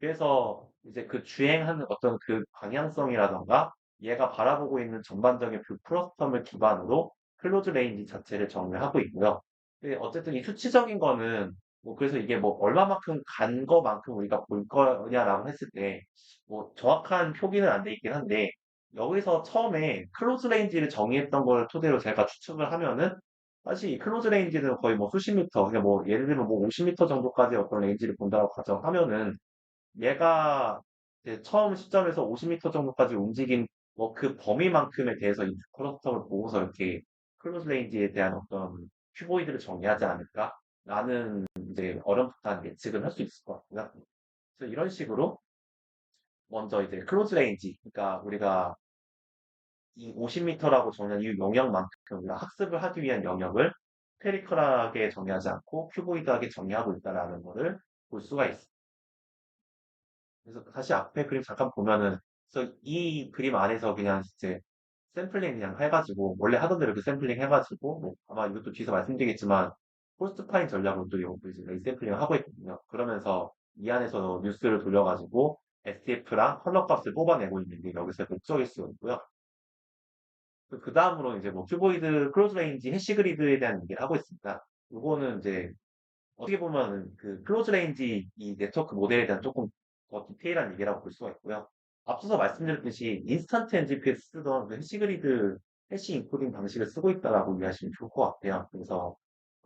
그래서 이제 그 주행하는 어떤 그 방향성이라던가 얘가 바라보고 있는 전반적인 뷰 프로스텀을 기반으로 클로즈 레인지 자체를 정의하고 있고요. 근데 어쨌든 이 수치적인 거는 뭐 그래서 이게 뭐 얼마만큼 간 거만큼 우리가 볼 거냐라고 했을 때 뭐 정확한 표기는 안 돼 있긴 한데 여기서 처음에 클로즈 레인지를 정의했던 걸 토대로 제가 추측을 하면은 사실 이 클로즈 레인지는 거의 뭐 수십 미터, 그러니까 뭐 예를 들면 뭐 50미터 정도까지 어떤 레인지를 본다고 가정하면은 얘가 이제 처음 시점에서 50미터 정도까지 움직인 뭐 그 범위만큼에 대해서 이 크로스텀을 보고서 이렇게 클로즈 레인지에 대한 어떤 큐보이드를 정리하지 않을까라는 이제 어렴풋한 예측을 할 수 있을 것 같고요. 그래서 이런 식으로 먼저 이제 클로즈 레인지, 그러니까 우리가 이 50m라고 정한 이 영역만큼 우리가 학습을 하기 위한 영역을 스페리컬하게 정의하지 않고 큐보이드하게 정의하고 있다라는 것을 볼 수가 있습니다. 그래서 다시 앞에 그림 잠깐 보면은 그래서 이 그림 안에서 그냥 이제 샘플링 그냥 해가지고 원래 하던 대로 그 샘플링 해가지고 뭐 아마 이것도 뒤에서 말씀드리겠지만 포스트파인 전략으로 또 이제 리샘플링을 하고 있거든요. 그러면서 이 안에서 뉴스를 돌려가지고 STF랑 컬러 값을 뽑아내고 있는 게 여기서 목적일 수 있고요. 그 다음으로 이제 뭐 큐보이드 클로즈 레인지 해시 그리드에 대한 얘기를 하고 있습니다. 이거는 이제 어떻게 보면 그 클로즈 레인지 이 네트워크 모델에 대한 조금 더 디테일한 얘기라고 볼 수가 있고요. 앞서서 말씀드렸듯이 인스턴트 NGP에서 쓰던 그 해시 그리드 해시 인코딩 방식을 쓰고 있다라고 이해하시면 좋을 것 같아요. 그래서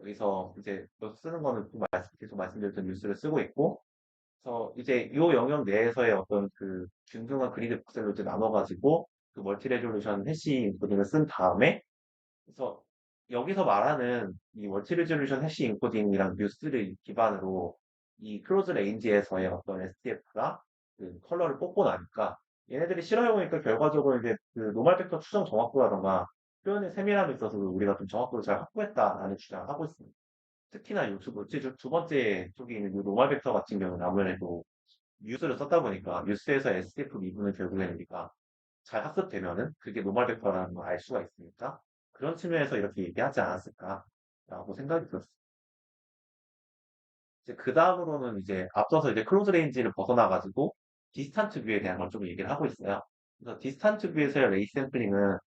여기서 이제 또 쓰는 거는 계속 말씀드렸던 뉴스를 쓰고 있고, 그래서 이제 이 영역 내에서의 어떤 그 균등한 그리드 픽셀로 이제 나눠가지고 그 멀티 레졸루션 해시 인코딩을 쓴 다음에, 그래서 여기서 말하는 이 멀티 레졸루션 해시 인코딩이랑 뉴스를 기반으로 이 클로즈 레인지에서의 어떤 STF가 그 컬러를 뽑고 나니까 얘네들이 실험해보니까 결과적으로 이제 그 노멀 벡터 추정 정확도라던가 표현의 세밀함에 있어서 우리가 좀 정확도를 잘 확보했다라는 주장을 하고 있습니다. 특히나 두 번째 쪽에 있는 이 노멀 벡터 같은 경우는 아무래도 뉴스를 썼다 보니까 뉴스에서 STF 미분을 결국에는 우리가 잘 학습되면은 그게 노멀 벡터라는 걸 알 수가 있으니까 그런 측면에서 이렇게 얘기하지 않았을까라고 생각이 들었어요. 이제 그 다음으로는 이제 앞서서 이제 클로즈 레인지를 벗어나가지고 디스탄트 뷰에 대한 걸 좀 얘기를 하고 있어요. 그래서 디스탄트 뷰에서의 레이 샘플링은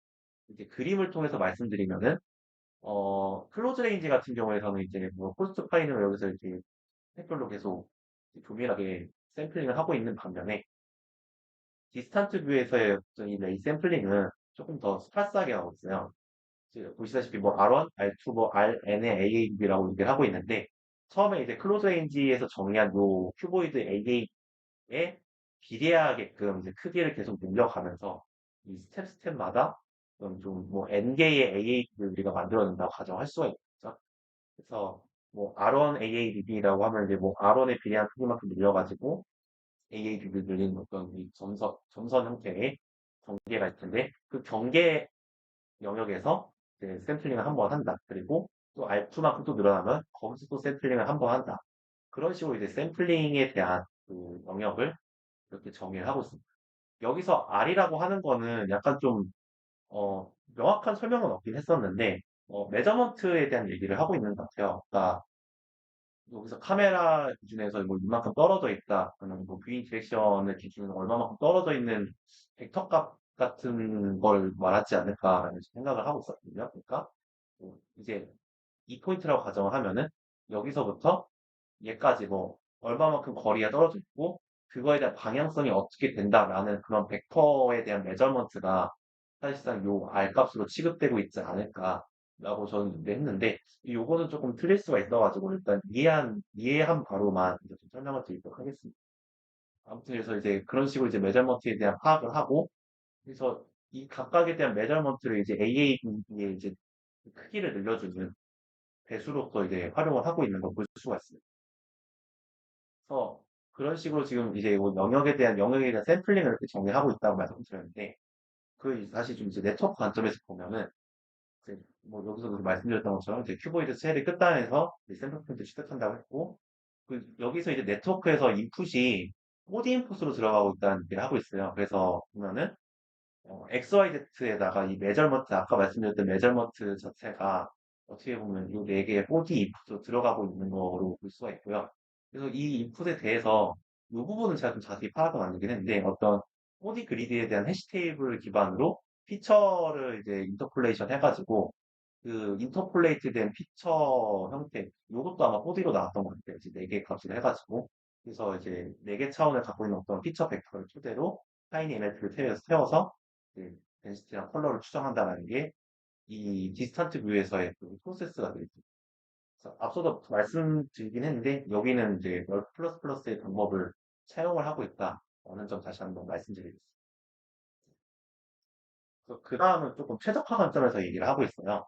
이제 그림을 통해서 말씀드리면은 클로즈 레인지 같은 경우에서는 이제 뭐 포스트 파인을 여기서 이렇게 색별로 계속 교밀하게 샘플링을 하고 있는 반면에 디스탄트 뷰에서의 어떤 이 레이 샘플링은 조금 더 스파스하게 하고 있어요. 지금 보시다시피 뭐 R1, R2, 뭐 RN의 AAB라고 얘기를 하고 있는데 처음에 이제 클로즈 레인지에서 정의한 요 큐보이드 AA에 비례하게끔 이제 크기를 계속 늘려가면서 이 스텝마다 좀뭐 N개의 AAB를 우리가 만들어낸다고 가정할 수가 있죠. 그래서 뭐 R1 AAB라고 하면 이제 뭐 R1에 비례한 크기만큼 늘려가지고 AAB를 늘리는 어떤 이 점선 형태의 경계가 있을 텐데 그 경계 영역에서 이제 샘플링을 한번 한다. 그리고 또 R2만큼 또 늘어나면 거기서 또 샘플링을 한번 한다. 그런 식으로 이제 샘플링에 대한 그 영역을 이렇게 정의를 하고 있습니다. 여기서 R이라고 하는 거는 약간 좀, 명확한 설명은 없긴 했었는데, 메저먼트에 대한 얘기를 하고 있는 것 같아요. 그러니까 여기서 카메라 기준에서 뭐 이만큼 떨어져 있다. 그러면 뭐 뷰잉 디렉션을 기준으로 얼마만큼 떨어져 있는 벡터 값 같은 걸 말하지 않을까라는 생각을 하고 있었거든요. 그러니까 뭐 이제 이 포인트라고 가정을 하면은 여기서부터 얘까지 뭐 얼마만큼 거리가 떨어져 있고 그거에 대한 방향성이 어떻게 된다라는 그런 벡터에 대한 메저먼트가 사실상 요 R 값으로 취급되고 있지 않을까라고 저는 했는데 요거는 조금 틀릴 수가 있어가지고 일단 이해한 바로만 이제 좀 설명을 드리도록 하겠습니다. 아무튼 그래서 이제 그런 식으로 이제 메저먼트에 대한 파악을 하고 그래서 이 각각에 대한 메저먼트를 이제 AAB의 이제 크기를 늘려주는 배수로서 이제 활용을 하고 있는 걸 볼 수가 있습니다. 그래서 그런 식으로 지금 이제 뭐 영역에 대한 샘플링을 이렇게 정리하고 있다고 말씀드렸는데 그 다시 좀 이제 네트워크 관점에서 보면은 이제 뭐 여기서도 말씀드렸던 것처럼 이제 큐보이드 셀의 끝단에서 이제 샘플 포인트 취득한다고 했고 그 여기서 이제 네트워크에서 인풋이 4D 인풋으로 들어가고 있다는 얘기를 하고 있어요. 그래서 보면은 XYZ에다가 이 메저먼트 아까 말씀드렸던 메저먼트 자체가 어떻게 보면 이 네 개의 4D 인풋으로 들어가고 있는 거로 볼 수가 있고요. 그래서 이 인풋에 대해서 이 부분은 제가 좀 자세히 파악은 안 되긴 했는데 어떤 4D 그리드에 대한 해시 테이블 기반으로 피처를 이제 인터폴레이션 해가지고 그 인터폴레이트 된 피처 형태 이것도 아마 4D로 나왔던 것 같아요. 이제 4개 값을 해가지고 그래서 이제 4개 차원을 갖고 있는 어떤 피처 벡터를 토대로 타이니 MLP를 태워서 그 덴시티랑 컬러를 추정한다는 게 이 디스턴트 뷰에서의 그 프로세스가 되겠죠. 그래서 앞서도 말씀드리긴 했는데 여기는 이제 플러스 플러스의 방법을 사용을 하고 있다라는 점 다시 한번 말씀드리겠습니다. 그 다음은 조금 최적화 관점에서 얘기를 하고 있어요.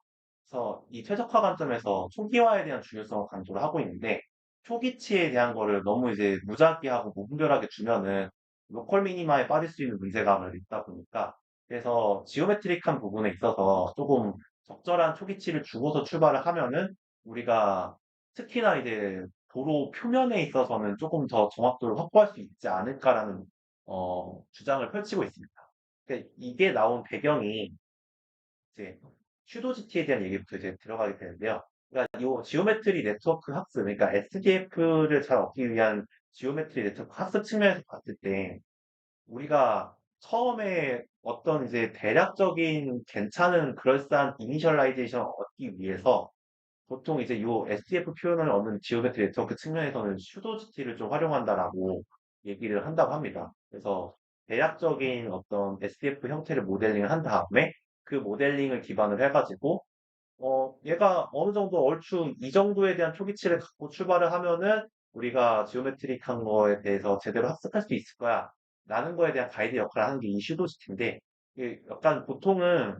그래서 이 최적화 관점에서 초기화에 대한 중요성을 강조를 하고 있는데 초기치에 대한 거를 너무 이제 무작위하고 무분별하게 주면은 로컬 미니마에 빠질 수 있는 문제가 있다 보니까 그래서 지오메트릭한 부분에 있어서 조금 적절한 초기치를 주고서 출발을 하면은 우리가 특히나 이제 도로 표면에 있어서는 조금 더 정확도를 확보할 수 있지 않을까라는 주장을 펼치고 있습니다. 그러니까 이게 나온 배경이 이제 슈도 GT에 대한 얘기부터 이제 들어가게 되는데요. 그러니까 이 지오메트리 네트워크 학습, 그러니까 SDF를 잘 얻기 위한 지오메트리 네트워크 학습 측면에서 봤을 때 우리가 처음에 어떤 이제 대략적인 괜찮은 그럴싸한 이니셜라이제이션을 얻기 위해서 보통 이제 요 SDF 표현을 얻는 지오메트리 네트워크 측면에서는 슈도지티를 좀 활용한다라고 얘기를 한다고 합니다. 그래서 대략적인 어떤 SDF 형태를 모델링을 한 다음에 그 모델링을 기반으로 해가지고 얘가 어느 정도 얼추 이 정도에 대한 초기치를 갖고 출발을 하면은 우리가 지오메트릭한 거에 대해서 제대로 학습할 수 있을 거야. 라는 거에 대한 가이드 역할을 하는 게 이 슈도시티인데, 이게 약간 보통은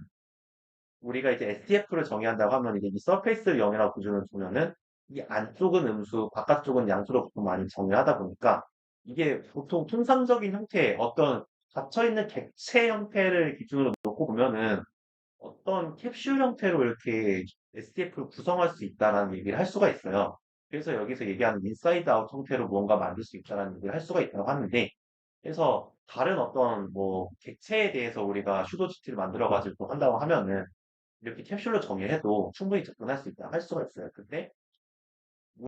우리가 이제 SDF를 정의한다고 하면 이제 이 서페이스 0이라고 기준을 두면은 이 안쪽은 음수, 바깥쪽은 양수로 보통 많이 정의하다 보니까 이게 보통 통상적인 형태의 어떤 닫혀있는 객체 형태를 기준으로 놓고 보면은 어떤 캡슐 형태로 이렇게 SDF를 구성할 수 있다라는 얘기를 할 수가 있어요. 그래서 여기서 얘기하는 인사이드 아웃 형태로 무언가 만들 수 있다라는 얘기를 할 수가 있다고 하는데, 그래서 다른 어떤 뭐 객체에 대해서 우리가 슈도지티를 만들어 가지고 한다고 하면은 이렇게 캡슐로 정의해도 충분히 접근할 수 있다 할 수가 있어요. 근데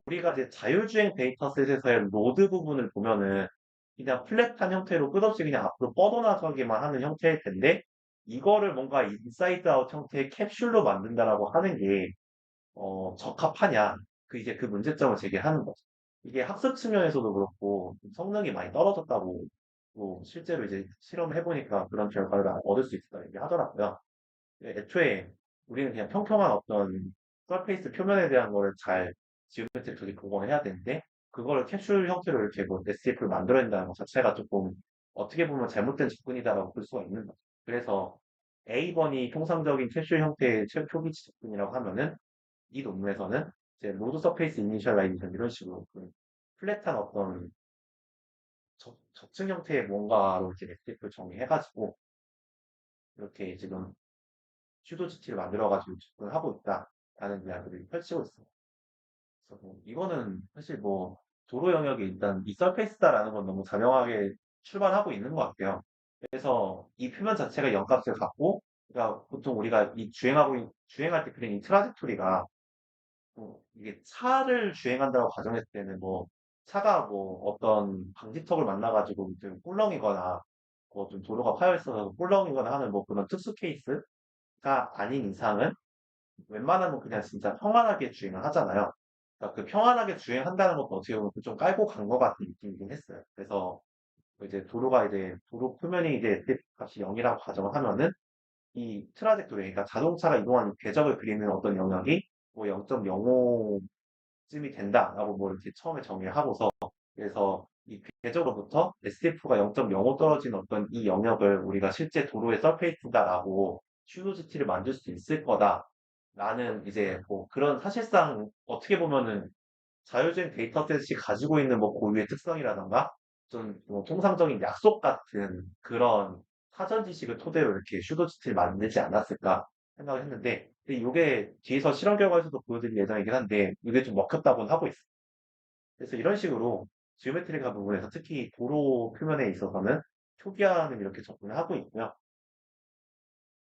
우리가 이제 자율주행 데이터셋에서의 로드 부분을 보면은 그냥 플랫한 형태로 끝없이 그냥 앞으로 뻗어나가기만 하는 형태일 텐데 이거를 뭔가 인사이드 아웃 형태의 캡슐로 만든다라고 하는 게 적합하냐 그 이제 그 문제점을 제기하는 거죠. 이게 학습 측면에서도 그렇고 성능이 많이 떨어졌다고 뭐 실제로 이제 실험을 해보니까 그런 결과를 얻을 수 있다 얘기하더라고요. 애초에 우리는 그냥 평평한 어떤 서페이스 표면에 대한 거를 잘 지오메트릭하게 복원을 해야 되는데 그거를 캡슐 형태로 이렇게 뭐 SDF를 만들어낸다는 것 자체가 조금 어떻게 보면 잘못된 접근이다라고 볼 수가 있는 거죠. 그래서 A번이 통상적인 캡슐 형태의 초기치 접근이라고 하면은 이 논문에서는 이제 로드 서페이스 이니셜라이제이션 이런 식으로 그 플랫한 어떤 접층 형태의 뭔가로 이제 SDF를 정의해가지고 이렇게 지금 슈도지티를 만들어가지고 접근을 하고 있다라는 이야기를 펼치고 있습니다. 그래서 뭐 이거는 사실 뭐 도로 영역에 일단 이 서페이스다라는 건 너무 자명하게 출발하고 있는 것 같아요. 그래서 이 표면 자체가 0값을 갖고, 그러니까 보통 우리가 이 주행할 때 그린 이 트라젝토리가 뭐 이게 차를 주행한다고 가정했을 때는 뭐 차가 뭐 어떤 방지턱을 만나가지고 좀 꿀렁이거나 뭐 좀 도로가 파여 있어서 꿀렁이거나 하는 뭐 그런 특수 케이스가 아닌 이상은 웬만하면 그냥 진짜 평안하게 주행을 하잖아요. 그러니까 그 평안하게 주행한다는 것도 어떻게 보면 좀 깔고 간 것 같은 느낌이긴 했어요. 그래서 이제 도로가 이제 도로 표면이 이제 SF 값이 0이라고 가정을 하면은 이 트라젝토리, 그러니까 자동차가 이동하는 궤적을 그리는 어떤 영역이 뭐 0.05쯤이 된다라고 뭐 이렇게 처음에 정의를 하고서 그래서 이 궤적으로부터 SF가 0.05 떨어진 어떤 이 영역을 우리가 실제 도로의 서페이스다라고 슈도지티를 만들 수 있을 거다라는 이제 뭐 그런 사실상 어떻게 보면은 자율주행 데이터셋이 가지고 있는 뭐 고유의 특성이라던가 좀뭐 통상적인 약속 같은 그런 사전 지식을 토대로 이렇게 슈도지티를 만들지 않았을까 생각을 했는데 근데 이게 뒤에서 실험 결과에서도 보여드릴 예정이긴 한데 이게 좀 먹혔다고는 하고 있어요. 그래서 이런 식으로 지오메트리가 부분에서 특히 도로 표면에 있어서는 초기화는 이렇게 접근을 하고 있고요.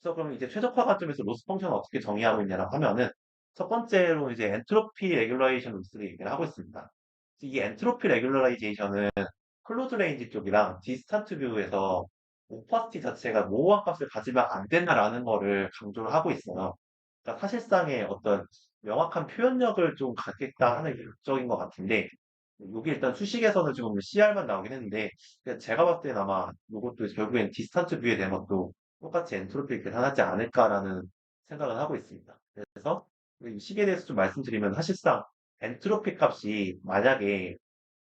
그래서 그럼 이제 최적화 관점에서 로스 펑션을 어떻게 정의하고 있냐라고 하면은 첫 번째로 이제 엔트로피 레귤러이션 로스를 얘기를 하고 있습니다. 이 엔트로피 레귤러라이제이션은 클로즈 레인지 쪽이랑 디스탄트 뷰에서 오퍼시티 자체가 모호한 값을 가지면 안 된다라는 거를 강조를 하고 있어요. 그러니까 사실상의 어떤 명확한 표현력을 좀 갖겠다 하는 게 목적인 것 같은데 여기 일단 수식에서는 지금 CR만 나오긴 했는데 그냥 제가 봤을 때는 아마 이것도 결국엔 디스탄트 뷰에 대한 것도 똑같이 엔트로피를 계산하지 않을까라는 생각을 하고 있습니다. 그래서 이 식에 대해서 좀 말씀드리면 사실상 엔트로피 값이 만약에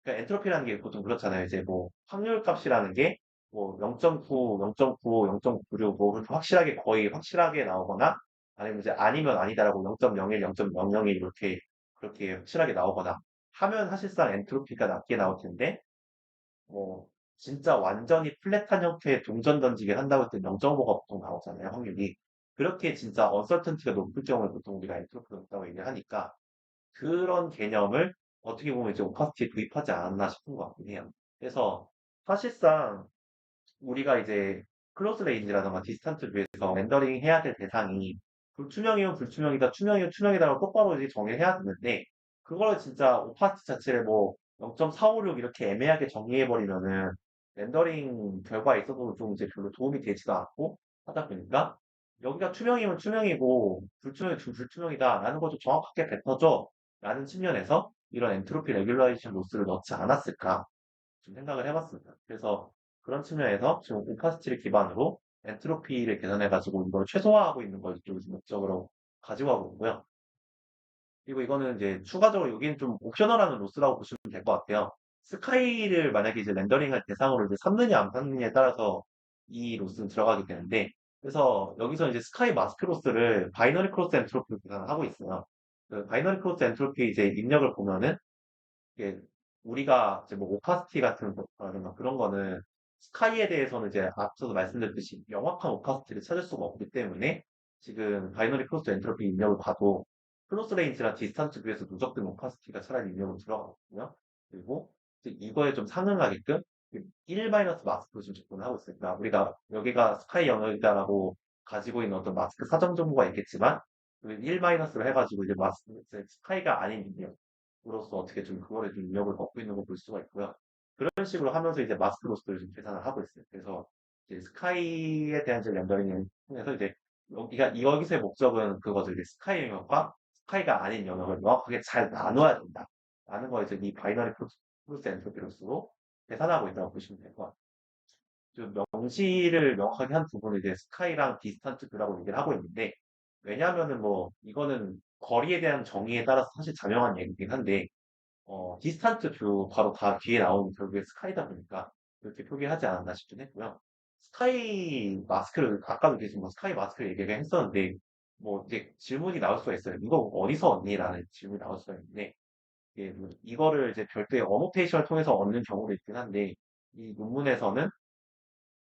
그러니까 엔트로피라는 게 보통 그렇잖아요. 이제 뭐 확률 값이라는 게 뭐 0.9, 0.95, 0.96 뭐 그렇게 확실하게 거의 확실하게 나오거나 아니면 이제 아니면 아니다라고 0.01, 0.001 이렇게 그렇게 확실하게 나오거나 하면 사실상 엔트로피가 낮게 나올 텐데 뭐 진짜 완전히 플랫한 형태의 동전 던지기를 한다고 했을 때 0.5가 보통 나오잖아요. 확률이. 그렇게 진짜 언설턴티가 높을 경우에 보통 우리가 엔트로피가 높다고 얘기를 하니까 그런 개념을 어떻게 보면 이제 오파시티에 도입하지 않았나 싶은 것 같긴 해요. 그래서 사실상 우리가 이제 클로즈 레인지라던가 디스턴트 뷰에서 렌더링 해야 될 대상이 불투명이면 불투명이다, 투명이면 투명이다라고 똑바로 이제 정의해야 되는데, 그걸 진짜 오파시티 자체를 뭐 0.456 이렇게 애매하게 정의해버리면은 렌더링 결과에 있어도 좀 이제 별로 도움이 되지도 않고 하다 보니까 여기가 투명이면 투명이고 불투명이면 불투명이다라는 걸 좀 정확하게 뱉어줘 라는 측면에서 이런 엔트로피 레귤레이션 로스를 넣지 않았을까 좀 생각을 해봤습니다. 그래서 그런 측면에서 지금 오파시티를 기반으로 엔트로피를 계산해가지고 이걸 최소화하고 있는 걸 좀 목적으로 가지고 가고 있고요. 그리고 이거는 이제 추가적으로 여기는 좀 옵셔널한 로스라고 보시면 될 것 같아요. 스카이를 만약에 이제 렌더링할 대상으로 이제 삼느냐 안 삼느냐에 따라서 이 로스는 들어가게 되는데, 그래서 여기서 이제 스카이 마스크 로스를 바이너리 크로스 엔트로피로 계산하고 있어요. 그 바이너리 크로스 엔트로피 이제 입력을 보면은 이게 우리가 이제 뭐 오파시티 같은 거라든가 그런 거는 스카이에 대해서는 이제 앞서도 말씀드렸듯이 명확한 오파시티를 찾을 수가 없기 때문에 지금 바이너리 크로스 엔트로피 입력을 봐도 클로스 레인지랑 디스턴트 뷰에서 누적된 오파시티가 차라리 입력으로 들어가거든요. 그리고 이제 이거에 좀 상응하게끔 1 마이너스 마스크로 지금 접근을 하고 있어요. 그러니까 우리가 여기가 스카이 영역이다라고 가지고 있는 어떤 마스크 사정 정보가 있겠지만 1 마이너스를 해가지고 이제 마스크 스카이가 아닌 입력 으로서 어떻게 좀 그거를 좀 위협을 먹고 있는 걸 볼 수가 있고요. 그런 식으로 하면서 이제 마스크 로스를 좀 계산을 하고 있어요. 그래서 이제 스카이에 대한 이제 렌더링을 통해서 이제 여기서의 목적은 그거죠. 이제 스카이 영역과 스카이가 아닌 영역을 명확하게 잘 나눠야 된다. 라는 거 이제 이 바이너리 크로스 엔트로피로스로 계산하고 있다고 보시면 될 것 같아요. 좀 명시를 명확하게 한 부분을 이제 스카이랑 디스턴트 뷰라고 얘기를 하고 있는데, 왜냐하면은 뭐 이거는 거리에 대한 정의에 따라서 사실 자명한 얘기긴 한데 디스탄트 뷰 바로 다 뒤에 나오는 결국에 스카이다 보니까 그렇게 표기하지 않았나 싶긴 했고요. 스카이 마스크를 아까도 계신 뭐 스카이 마스크를 얘기를 했었는데 뭐 이제 질문이 나올 수가 있어요. 이거 어디서 얻니?라는 질문이 나올 수가 있는데 이게 뭐 이거를 이제 별도의 어노테이션을 통해서 얻는 경우도 있긴 한데 이 논문에서는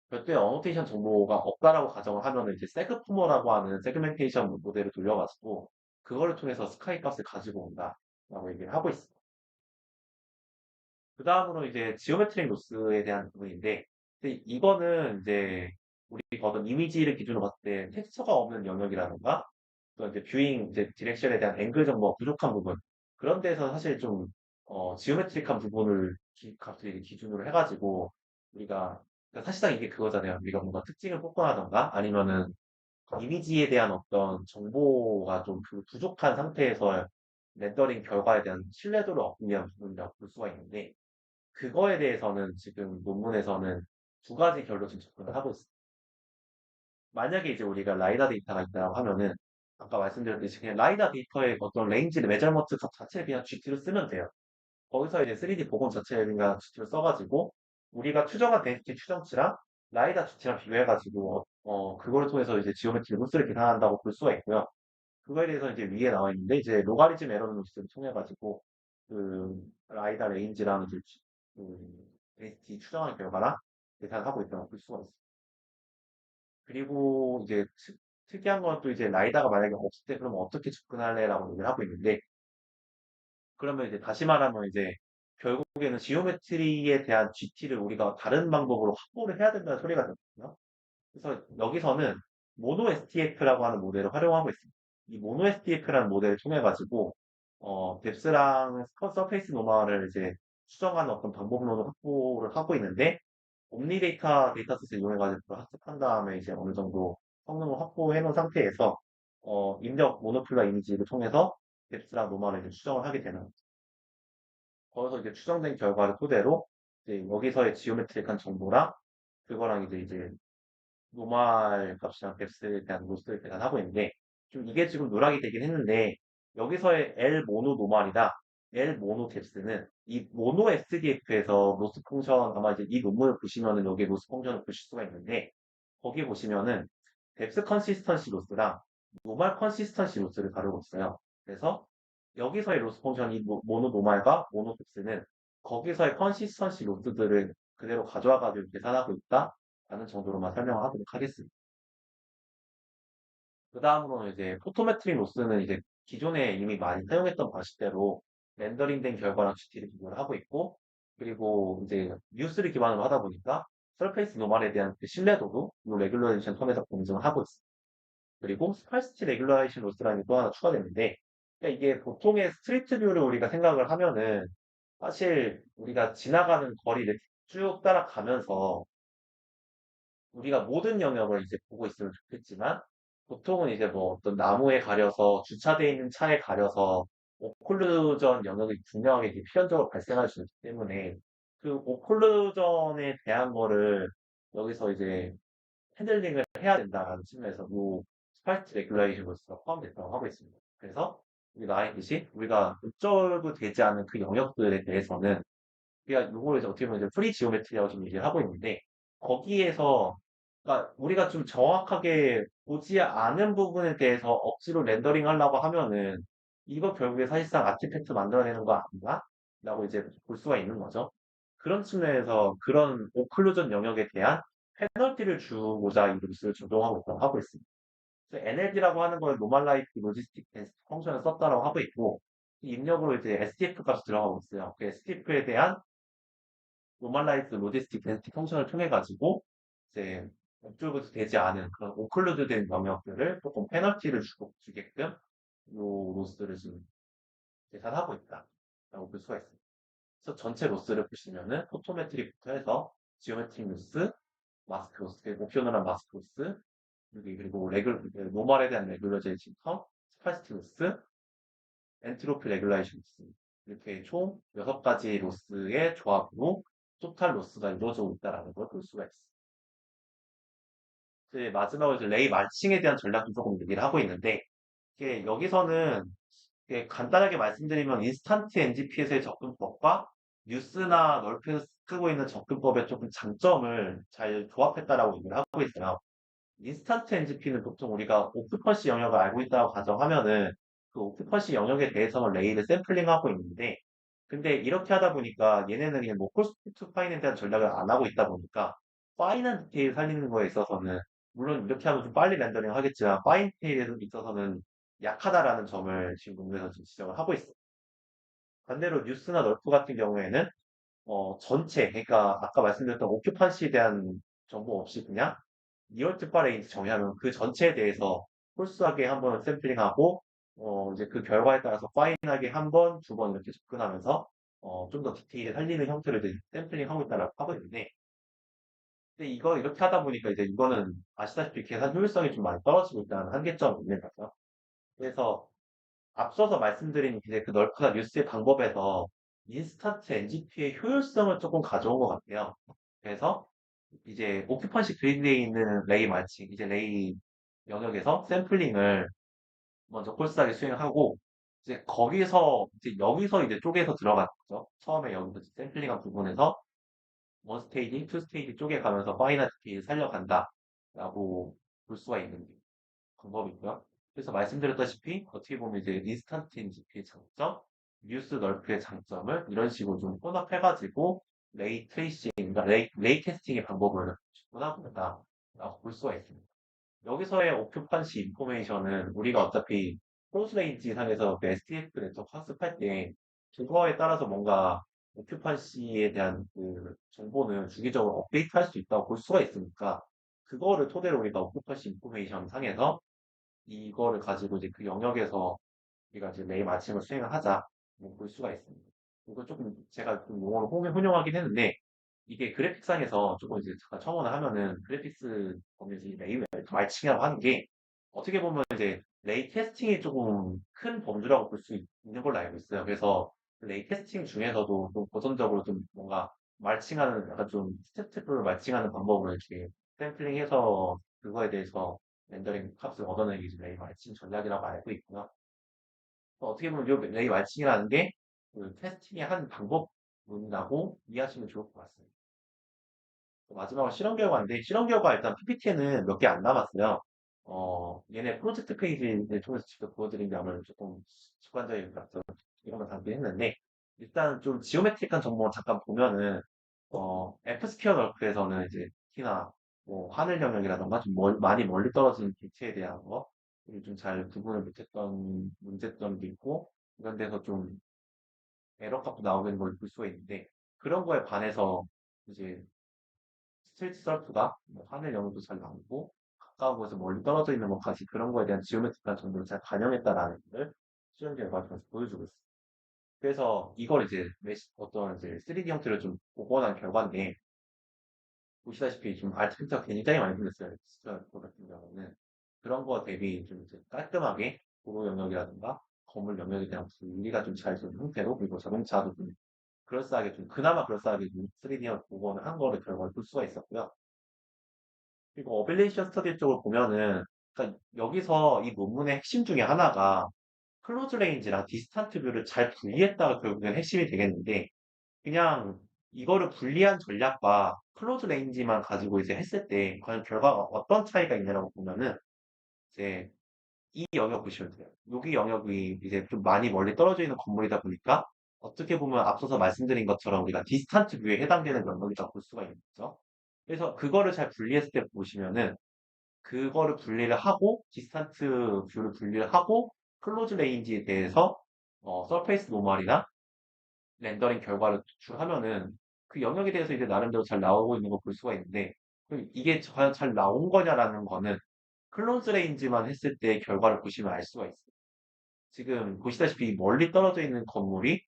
별도의 어노테이션 정보가 없다라고 가정을 하면 이제 세그푸머라고 하는 세그멘테이션 모델을 돌려가지고 그거를 통해서 스카이 값을 가지고 온다라고 얘기를 하고 있습니다. 그 다음으로 이제 지오메트릭 로스에 대한 부분인데, 근데 이거는 이제 우리가 어떤 이미지를 기준으로 봤을 때 텍스처가 없는 영역이라든가, 또 이제 뷰잉 이제 디렉션에 대한 앵글 정보가 부족한 부분, 그런 데서 사실 좀 지오메트릭한 부분을 값을 기준으로 해가지고 우리가 그러니까 사실상 이게 그거잖아요. 우리가 뭔가 특징을 뽑거나던가 아니면은 이미지에 대한 어떤 정보가 좀 부족한 상태에서 렌더링 결과에 대한 신뢰도를 얻기 위한 부분이라고 볼 수가 있는데 그거에 대해서는 지금 논문에서는 두 가지 결로 지금 접근을 하고 있습니다. 만약에 이제 우리가 라이다 데이터가 있다고 하면은 아까 말씀드렸듯이 그냥 라이다 데이터의 어떤 레인지를 메저먼트 값 자체를 그냥 GT로 쓰면 돼요. 거기서 이제 3D 복원 자체를 그냥 GT로 써가지고 우리가 추정한 데인시티 추정치랑 라이다 GT랑 비교해가지고 그거를 통해서 이제 지오메트리 루스를 계산한다고 볼 수가 있고요. 그거에 대해서 이제 위에 나와 있는데 이제 로가리즘 에러 루스를 통해 가지고 그 라이다 레인지랑 이제 그 데인시티 추정한 결과랑 계산하고 있다고 볼 수가 있어요. 그리고 이제 특이한 건 또 이제 라이다가 만약에 없을 때 그러면 어떻게 접근할래라고 얘기를 하고 있는데 그러면 이제 다시 말하면 이제 결국에는 지오메트리에 대한 GT를 우리가 다른 방법으로 확보를 해야 된다는 소리가 되거든요. 그래서 여기서는 모노 STF라고 하는 모델을 활용하고 있습니다. 이 모노 STF라는 모델을 통해 가지고 뎁스랑 서페이스 노멀을 이제 수정하는 어떤 방법론을 확보를 하고 있는데 옴니 데이터셋을 이용해 가지고 학습한 다음에 이제 어느 정도 성능을 확보해 놓은 상태에서 입력 모노큘러 이미지를 통해서 뎁스랑 노멀을 이제 추정을 하게 되는 거죠. 거기서 이제 추정된 결과를 토대로 이제 여기서의 지오메트릭한 정보랑 그거랑 이제 노멀 값이랑 뎁스에 대한 로스를 계산하고 있는데 좀 이게 지금 누락이 되긴 했는데 여기서의 L 모노 노멀이나 L 모노 뎁스는 이 모노 SDF에서 로스 펑션 아마 이제 이 논문을 보시면은 여기 로스 펑션을 보실 수가 있는데 거기 보시면은 뎁스 컨시스턴시 로스랑 노멀 컨시스턴시 로스를 다루고 있어요. 그래서 여기서의 로스 펑션이 모노 노멀과 모노 뎁스는 거기서의 컨시스턴시 로스들을 그대로 가져와 가지고 계산하고 있다. 라는 정도로만 설명하도록 하겠습니다. 그 다음으로는 이제 포토메트릭 로스는 이제 기존에 이미 많이 사용했던 방식대로 렌더링된 결과랑 GT를 비교를 하고 있고, 그리고 이제 뉴스를 기반으로 하다 보니까 서페이스 노멀에 대한 그 신뢰도도 이 레귤레이션 텀에서 검증을 하고 있습니다. 그리고 스파시티 레귤레이션 로스라는 게 또 하나 추가됐는데, 그러니까 이게 보통의 스트리트 뷰를 우리가 생각을 하면은 사실 우리가 지나가는 거리를 쭉 따라가면서 우리가 모든 영역을 이제 보고 있으면 좋겠지만 보통은 이제 뭐 어떤 나무에 가려서 주차되어 있는 차에 가려서 오클루전 영역이 분명하게 이제 필연적으로 발생할 수 있기 때문에 그 오클루전에 대한 거를 여기서 이제 핸들링을 해야 된다라는 측면에서 뭐 스파이트 레귤레이션으로서 포함됐다고 하고 있습니다. 그래서 우리가 알듯이 우리가 observe 되지 않은 그 영역들에 대해서는 우리가 요거를 이제 어떻게 보면 이제 프리 지오메트리라고 좀 얘기를 하고 있는데 거기에서 그러니까 우리가 좀 정확하게 보지 않은 부분에 대해서 억지로 렌더링 하려고 하면은 이거 결국에 사실상 아티팩트 만들어내는 거 아닌가? 라고 이제 볼 수가 있는 거죠. 그런 측면에서 그런 오클루전 영역에 대한 페널티를 주고자 이 루스를 적용하고 있다고 하고 있습니다. 그래서 NLD라고 하는 걸 노멀라이트 로지스틱 펑션을 썼다라고 하고 있고 이 입력으로 이제 STF 값이 들어가고 있어요. 그 STF에 대한 노멀라이즈 로지스틱 덴시티 펑션을 통해 가지고 이제 업줄부터 되지 않은 그런 오클루드 된 영역들을 조금 페널티를 주게끔 요 로스를 지금 계산하고 있다라고 볼 수가 있습니다. 그래서 전체 로스를 보시면은 포토메트릭부터 해서 지오메트릭 로스, 마스크 로스, 옵셔널한 마스크 로스, 그리고 노멀에 대한 레귤러제이션 텀, 스파이스티 로스, 엔트로피 레귤레이션 로스 이렇게 총 6가지 로스의 조합으로 토탈 로스가 이루어지고 있다는 걸 볼 수가 있습니다. 이제 마지막으로 이제 레이 마칭에 대한 전략도 조금 얘기를 하고 있는데 이게 여기서는 이게 간단하게 말씀드리면 인스턴트 NGP에서의 접근법과 뉴스나 널프에서 쓰고 있는 접근법의 조금 장점을 잘 조합했다라고 얘기를 하고 있어요. 인스턴트 NGP는 보통 우리가 오큐퍼시 영역을 알고 있다고 가정하면은 그 오큐퍼시 영역에 대해서는 레이를 샘플링하고 있는데 근데 이렇게 하다 보니까 얘네는 그냥 뭐 콜스 투 파인에 대한 전략을 안 하고 있다 보니까 파인한 디테일 살리는 거에 있어서는 물론 이렇게 하면 좀 빨리 렌더링 하겠지만 파인 디테일에 있어서는 약하다라는 점을 지금 논문에서 지금 지적을 하고 있어요. 반대로 뉴스나 널프 같은 경우에는 전체 그러니까 아까 말씀드렸던 오큐판시에 대한 정보 없이 그냥 리얼트 바 레인지 정의하면 그 전체에 대해서 홀수하게 한번 샘플링하고 이제 그 결과에 따라서 파인하게 한 번, 두 번 이렇게 접근하면서 좀 더 디테일을 살리는 형태로 이제 샘플링하고 있다라고 하고 있는데 근데 이거 이렇게 하다 보니까 이제 이거는 아시다시피 계산 효율성이 좀 많이 떨어지고 있다는 한계점이 있는 거죠. 그래서 앞서서 말씀드린 이제 그 널프나 뉴스의 방법에서 인스턴트 NGP의 효율성을 조금 가져온 것 같아요. 그래서 이제 오큐펀시 그리드에 있는 레이 마칭, 이제 레이 영역에서 샘플링을 먼저 콜스하게 수행하고 이제 거기서 이제 여기서 이제 쪼개서 들어가는 거죠. 처음에 여기서 샘플링한 부분에서 원 스테이지, 투 스테이지 쪼개 가면서 파이널 디테일 살려간다라고 볼 수가 있는 방법이고요. 그래서 말씀드렸다시피 어떻게 보면 이제 인스턴트 NGP의 장점, 뉴스 널프의 장점을 이런 식으로 좀 혼합해가지고 레이 트레이싱, 그러니까 레이 테스팅의 방법을 접근하고있다라고 볼 수가 있습니다. 여기서의 오큐판시 인포메이션은 우리가 어차피 크로스레인지 상에서 그 STF 네트워크 학습할 때 그거에 따라서 뭔가 오큐판시에 대한 그 정보는 주기적으로 업데이트할 수 있다고 볼 수가 있으니까 그거를 토대로 우리가 오큐판시 인포메이션 상에서 이거를 가지고 이제 그 영역에서 우리가 이제 매일 아침을 수행을 하자 볼 수가 있습니다. 이거 조금 제가 좀 용어를 혼용하긴 했는데 이게 그래픽상에서 조금 이제 잠깐 첨언을 하면은 그래픽스 범위에서 이 레이 말칭이라고 하는 게 어떻게 보면 이제 레이 테스팅이 조금 큰 범주라고 볼 수 있는 걸로 알고 있어요. 그래서 레이 테스팅 중에서도 좀 고전적으로 좀 뭔가 말칭하는 약간 좀 스텝스텝으로 말칭하는 방법을 이렇게 샘플링해서 그거에 대해서 렌더링 값을 얻어내기 위해서 레이 말칭 전략이라고 알고 있고요. 어떻게 보면 이 레이 말칭이라는 게 그 테스팅의 한 방법문이라고 이해하시면 좋을 것 같습니다. 마지막으로 실험 결과인데 실험 결과 일단 PPT에는 몇 개 안 남았어요. 얘네 프로젝트 페이지를 통해서 직접 보여드린 게 아무래도 조금 주관적인 것 같아서 이런 걸 담긴 했는데 일단 좀 지오메트릭한 정보 잠깐 보면은 F스퀘어 넓크에서는 이제 특히나 뭐 하늘 영역이라던가 좀 많이 멀리 떨어진 개체에 대한 거 좀 잘 구분을 못했던 문제점도 있고 이런 데서 좀 에러 값도 나오는 걸 볼 수가 있는데 그런 거에 반해서 이제 스트레이트 서프가 뭐 하늘 영역도 잘 나오고 가까운 곳에 멀리 떨어져 있는 것까지 그런 거에 대한 지오메트리한 정보를 잘 반영했다라는 걸 실험 결과를 통해서 보여주고 있어요. 그래서 이걸 이제 어떤 이제 3D 형태로 좀 복원한 결과인데 보시다시피 좀 아티팩트가 굉장히 많이 생겼어요. 디지털 같은 경우는 그런 거 대비 좀 이제 깔끔하게 도로 영역이라든가 건물 영역에 대한 분리가 좀 잘 되는 형태로 그리고 자동차도 좀 그럴싸하게 좀 그나마 그럴싸하게 좀 3D 복원을 한 거를 결과를 볼 수가 있었고요. 그리고 어빌레이션 스터디 쪽을 보면은 그러니까 여기서 이 논문의 핵심 중에 하나가 클로즈 레인지랑 디스탄트 뷰를 잘 분리했다가 결국엔 핵심이 되겠는데 그냥 이거를 분리한 전략과 클로즈 레인지만 가지고 이제 했을 때 과연 결과가 어떤 차이가 있냐라고 보면은 이제 이 영역 보시면 돼요. 여기 영역이 이제 좀 많이 멀리 떨어져 있는 건물이다 보니까 어떻게 보면 앞서서 말씀드린 것처럼 우리가 디스탄트 뷰에 해당되는 영역이라고 볼 수가 있는 거죠. 그래서 그거를 잘 분리했을 때 보시면은 그거를 분리를 하고 디스탄트 뷰를 분리를 하고 클로즈 레인지에 대해서 서페이스 노멀이나 렌더링 결과를 도출하면은 그 영역에 대해서 이제 나름대로 잘 나오고 있는 걸 볼 수가 있는데 그럼 이게 과연 잘 나온 거냐라는 거는 클로즈 레인지만 했을 때 결과를 보시면 알 수가 있어요. 지금 보시다시피 멀리 떨어져 있는 건물이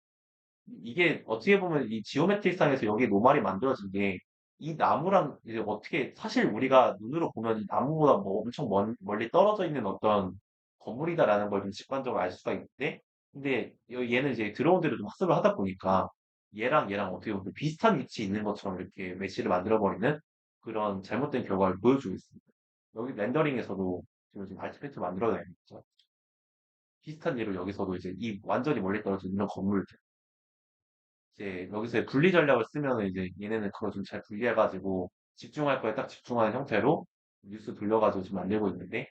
이게 어떻게 보면 이 지오메트리상에서 여기 노말이 만들어진 게 이 나무랑 이제 어떻게 사실 우리가 눈으로 보면 이 나무보다 뭐 엄청 멀리 떨어져 있는 어떤 건물이다라는 걸 좀 직관적으로 알 수가 있는데 근데 얘는 이제 드론들을 좀 학습을 하다 보니까 얘랑 어떻게 보면 비슷한 위치에 있는 것처럼 이렇게 메시를 만들어버리는 그런 잘못된 결과를 보여주고 있습니다. 여기 렌더링에서도 지금 아티팩트 만들어내야겠죠. 비슷한 예로 여기서도 이제 이 완전히 멀리 떨어져 있는 건물 이제 여기서 분리 전략을 쓰면 이제 얘네는 그걸 좀 잘 분리해가지고 집중할 거에 딱 집중하는 형태로 뉴스 돌려가지고 지금 만들고 있는데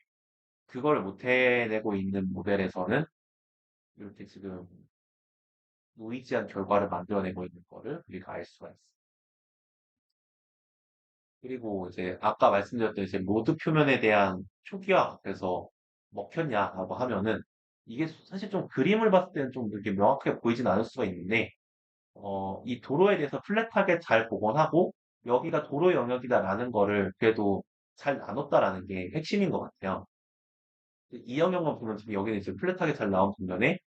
그걸 못 해내고 있는 모델에서는 이렇게 지금 노이즈한 결과를 만들어내고 있는 거를 우리가 알 수가 있어. 그리고 이제 아까 말씀드렸던 이제 로드 표면에 대한 표기와 그래서 먹혔냐라고 하면은 이게 사실 좀 그림을 봤을 때는 좀 이렇게 명확하게 보이진 않을 수가 있는데 이 도로에 대해서 플랫하게 잘 복원하고 여기가 도로 영역이다라는 거를 그래도 잘 나눴다라는 게 핵심인 것 같아요. 이 영역만 보면 지금 여기는 이제 플랫하게 잘 나온 반면에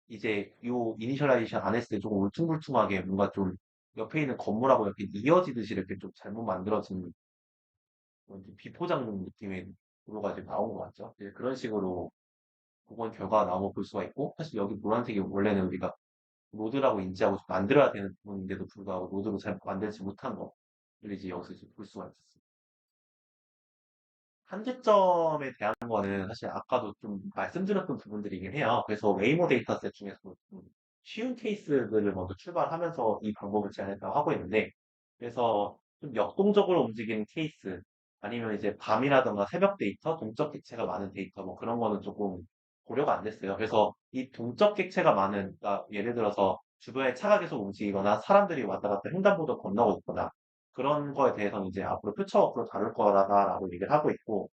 이제 요 이니셜라이제이션 안 했을 때 조금 울퉁불퉁하게 뭔가 좀 옆에 있는 건물하고 이렇게 이어지듯이 이렇게 좀 잘못 만들어진 그런 좀 비포장 느낌의 도로가 이제 나온 것 같죠. 이제 그런 식으로 복원 결과가 나온 걸 볼 수가 있고 사실 여기 노란색이 원래는 우리가 로드라고 인지하고 만들어야 되는 부분인데도 불구하고 로드로 잘 만들지 못한 거를 이제 여기서 이제 볼 수가 있었어요. 한계점에 대한 거는 사실 아까도 좀 말씀드렸던 부분들이긴 해요. 그래서 웨이모 데이터셋 중에서 좀 쉬운 케이스들을 먼저 출발하면서 이 방법을 제안했다고 하고 있는데, 그래서 좀 역동적으로 움직이는 케이스, 아니면 이제 밤이라던가 새벽 데이터, 동적 객체가 많은 데이터, 뭐 그런 거는 조금 고려가 안 됐어요. 그래서 이 동적 객체가 많은, 그러니까 예를 들어서 주변에 차가 계속 움직이거나 사람들이 왔다 갔다 횡단보도 건너고 있거나 그런 거에 대해서는 이제 앞으로 퓨처워크로 다룰 거라고 얘기를 하고 있고,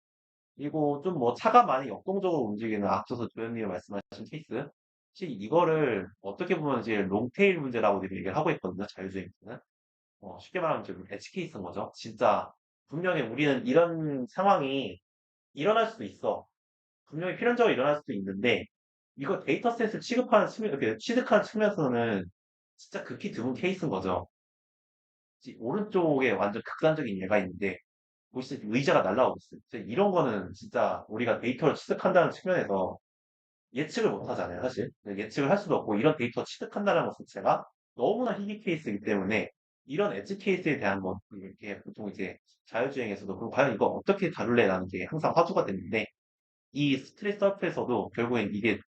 그리고 좀 뭐 차가 많이 역동적으로 움직이는 앞서서 조현님이 말씀하신 케이스, 혹시 이거를 어떻게 보면 이제 롱테일 문제라고 얘기를 하고 있거든요, 자율주행차는. 쉽게 말하면 좀 엣지 케이스인 거죠. 진짜 분명히 우리는 이런 상황이 일어날 수도 있어. 분명히 필연적으로 일어날 수도 있는데, 이거 데이터셋을 취급하는 측면, 이렇게 취득하는 측면에서는 진짜 극히 드문 케이스인 거죠. 오른쪽에 완전 극단적인 예가 있는데, 보시다시피 의자가 날라오고 있어요. 진짜 이런 거는 진짜 우리가 데이터를 취득한다는 측면에서 예측을 못 하잖아요, 사실. 네, 예측을 할 수도 없고, 이런 데이터 취득한다는 것 자체가 너무나 희귀 케이스이기 때문에, 이런 엣지 케이스에 대한 거, 이렇게 보통 이제 자율주행에서도, 그럼 과연 이거 어떻게 다룰래라는 게 항상 화두가 됐는데, 이 스트릿 서프에서도 결국엔 이게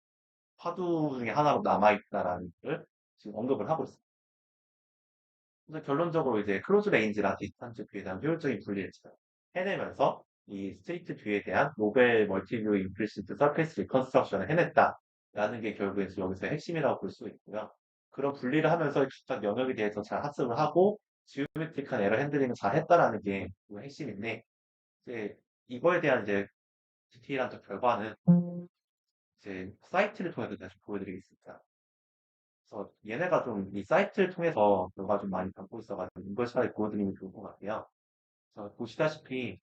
화두 중에 하나로 남아있다라는 걸 지금 언급을 하고 있습니다. 그래서 결론적으로 이제 클로즈 레인지랑 디스탄트 뷰에 대한 효율적인 분리를 해내면서 이 스트리트 뷰에 대한 노벨 멀티뷰 임플리시트 서페이스 리컨스트럭션을 해냈다라는 게 결국에 여기서 핵심이라고 볼 수 있고요. 그런 분리를 하면서 각각 영역에 대해서 잘 학습을 하고 지오메트릭한 에러 핸들링을 잘 했다라는 게 그 핵심인데 이제 이거에 대한 이제 디테일한 또 결과는 이제 사이트를 통해서 다시 보여드리겠습니다. 그래서 얘네가 좀 이 사이트를 통해서 결과 좀 많이 담고 있어가지고 이걸 잘 보여드리면 좋을 것 같아요. 그래서 보시다시피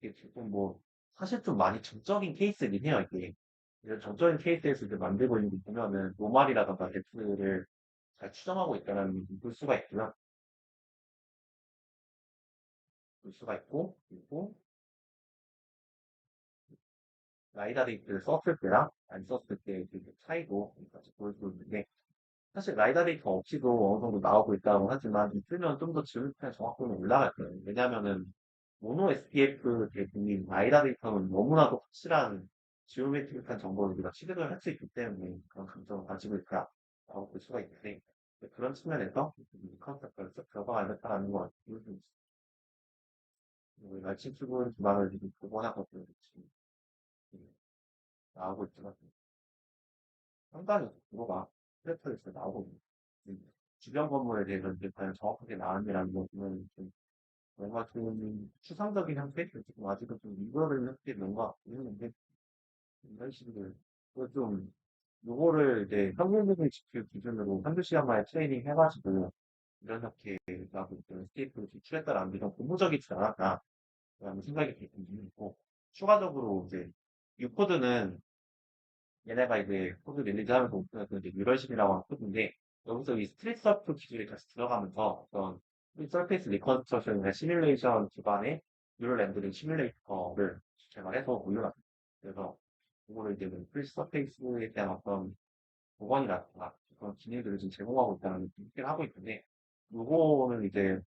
이게 조금 뭐, 사실 좀 많이 정적인 케이스긴 해요, 이게. 이런 정적인 케이스에서 이제 만들고 있는 게 보면은, 노말이라던가 덱스를 잘 추정하고 있다는 볼 수가 있고요. 볼 수가 있고, 그리고 라이다 데이트를 썼을 때랑 안 썼을 때의 그 차이도 같이 보일 수 있는데, 사실 라이다 데이터 없이도 어느 정도 나오고 있다고 하지만, 있으면 좀 더 지울편 정확도는 올라갈 거예요. 왜냐면은, 모노 SPF 대비 라이다 데이터는 너무나도 확실한 지오메트릭한 정보를 우리가 취득을 할 수 있기 때문에 그런 강점을 가지고 있다라고 볼 수가 있는데, 그런 측면에서 이 컨셉을 쭉 들어가야 겠다라는 걸 보여주고 있습니다. 날치 출근 기반을 지금 복원하거든요. 지금 나오고 있지만, 상당히 구조가 스트레스에서 나오고 있는 주변 건물에 대해서 이제 과연 정확하게 나왔느냐는 것은 좀 뭔가 좀 추상적인 형태? 지금 아직은 좀 이거를 형태 뭔가 있는데 이런 식으로 좀 요거를 이제 평균적인 지표 기준으로 한두 시간 만에 트레이닝 해가지고 이런 형태가 스테이프를 지출했다라는 게 좀 고무적이지 않았나라는 생각이 들고 추가적으로 이제 이 코드는 얘네가 이제 코드 릴리즈 하면서 오픈했던 이제 뮤럴십이라고 하는 코드인데, 여기서 이 스트릿 서프 기술이 같이 들어가면서 어떤 서페이스 리컨스트럭션이나 시뮬레이션 기반의 뉴럴 렌더링 시뮬레이터를 개발해서 올려놨습니다. 그래서 이거를 이제 스트릿 서페이스에 대한 어떤 복원이라든가 그런 기능들을 지금 제공하고 있다는 얘기를 하고 있는데, 요거는 이제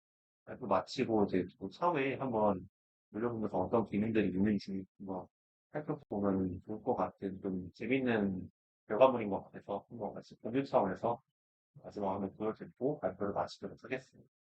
발표 마치고 이제 또 차후에 한번 돌려보면서 어떤 기능들이 있는지 한번 살펴보면 좋을 것 같은 좀 재밌는 결과물인 것 같아서 한번 같이 공유 차원에서 마지막 한번 보여드리고 발표를 마치도록 하겠습니다.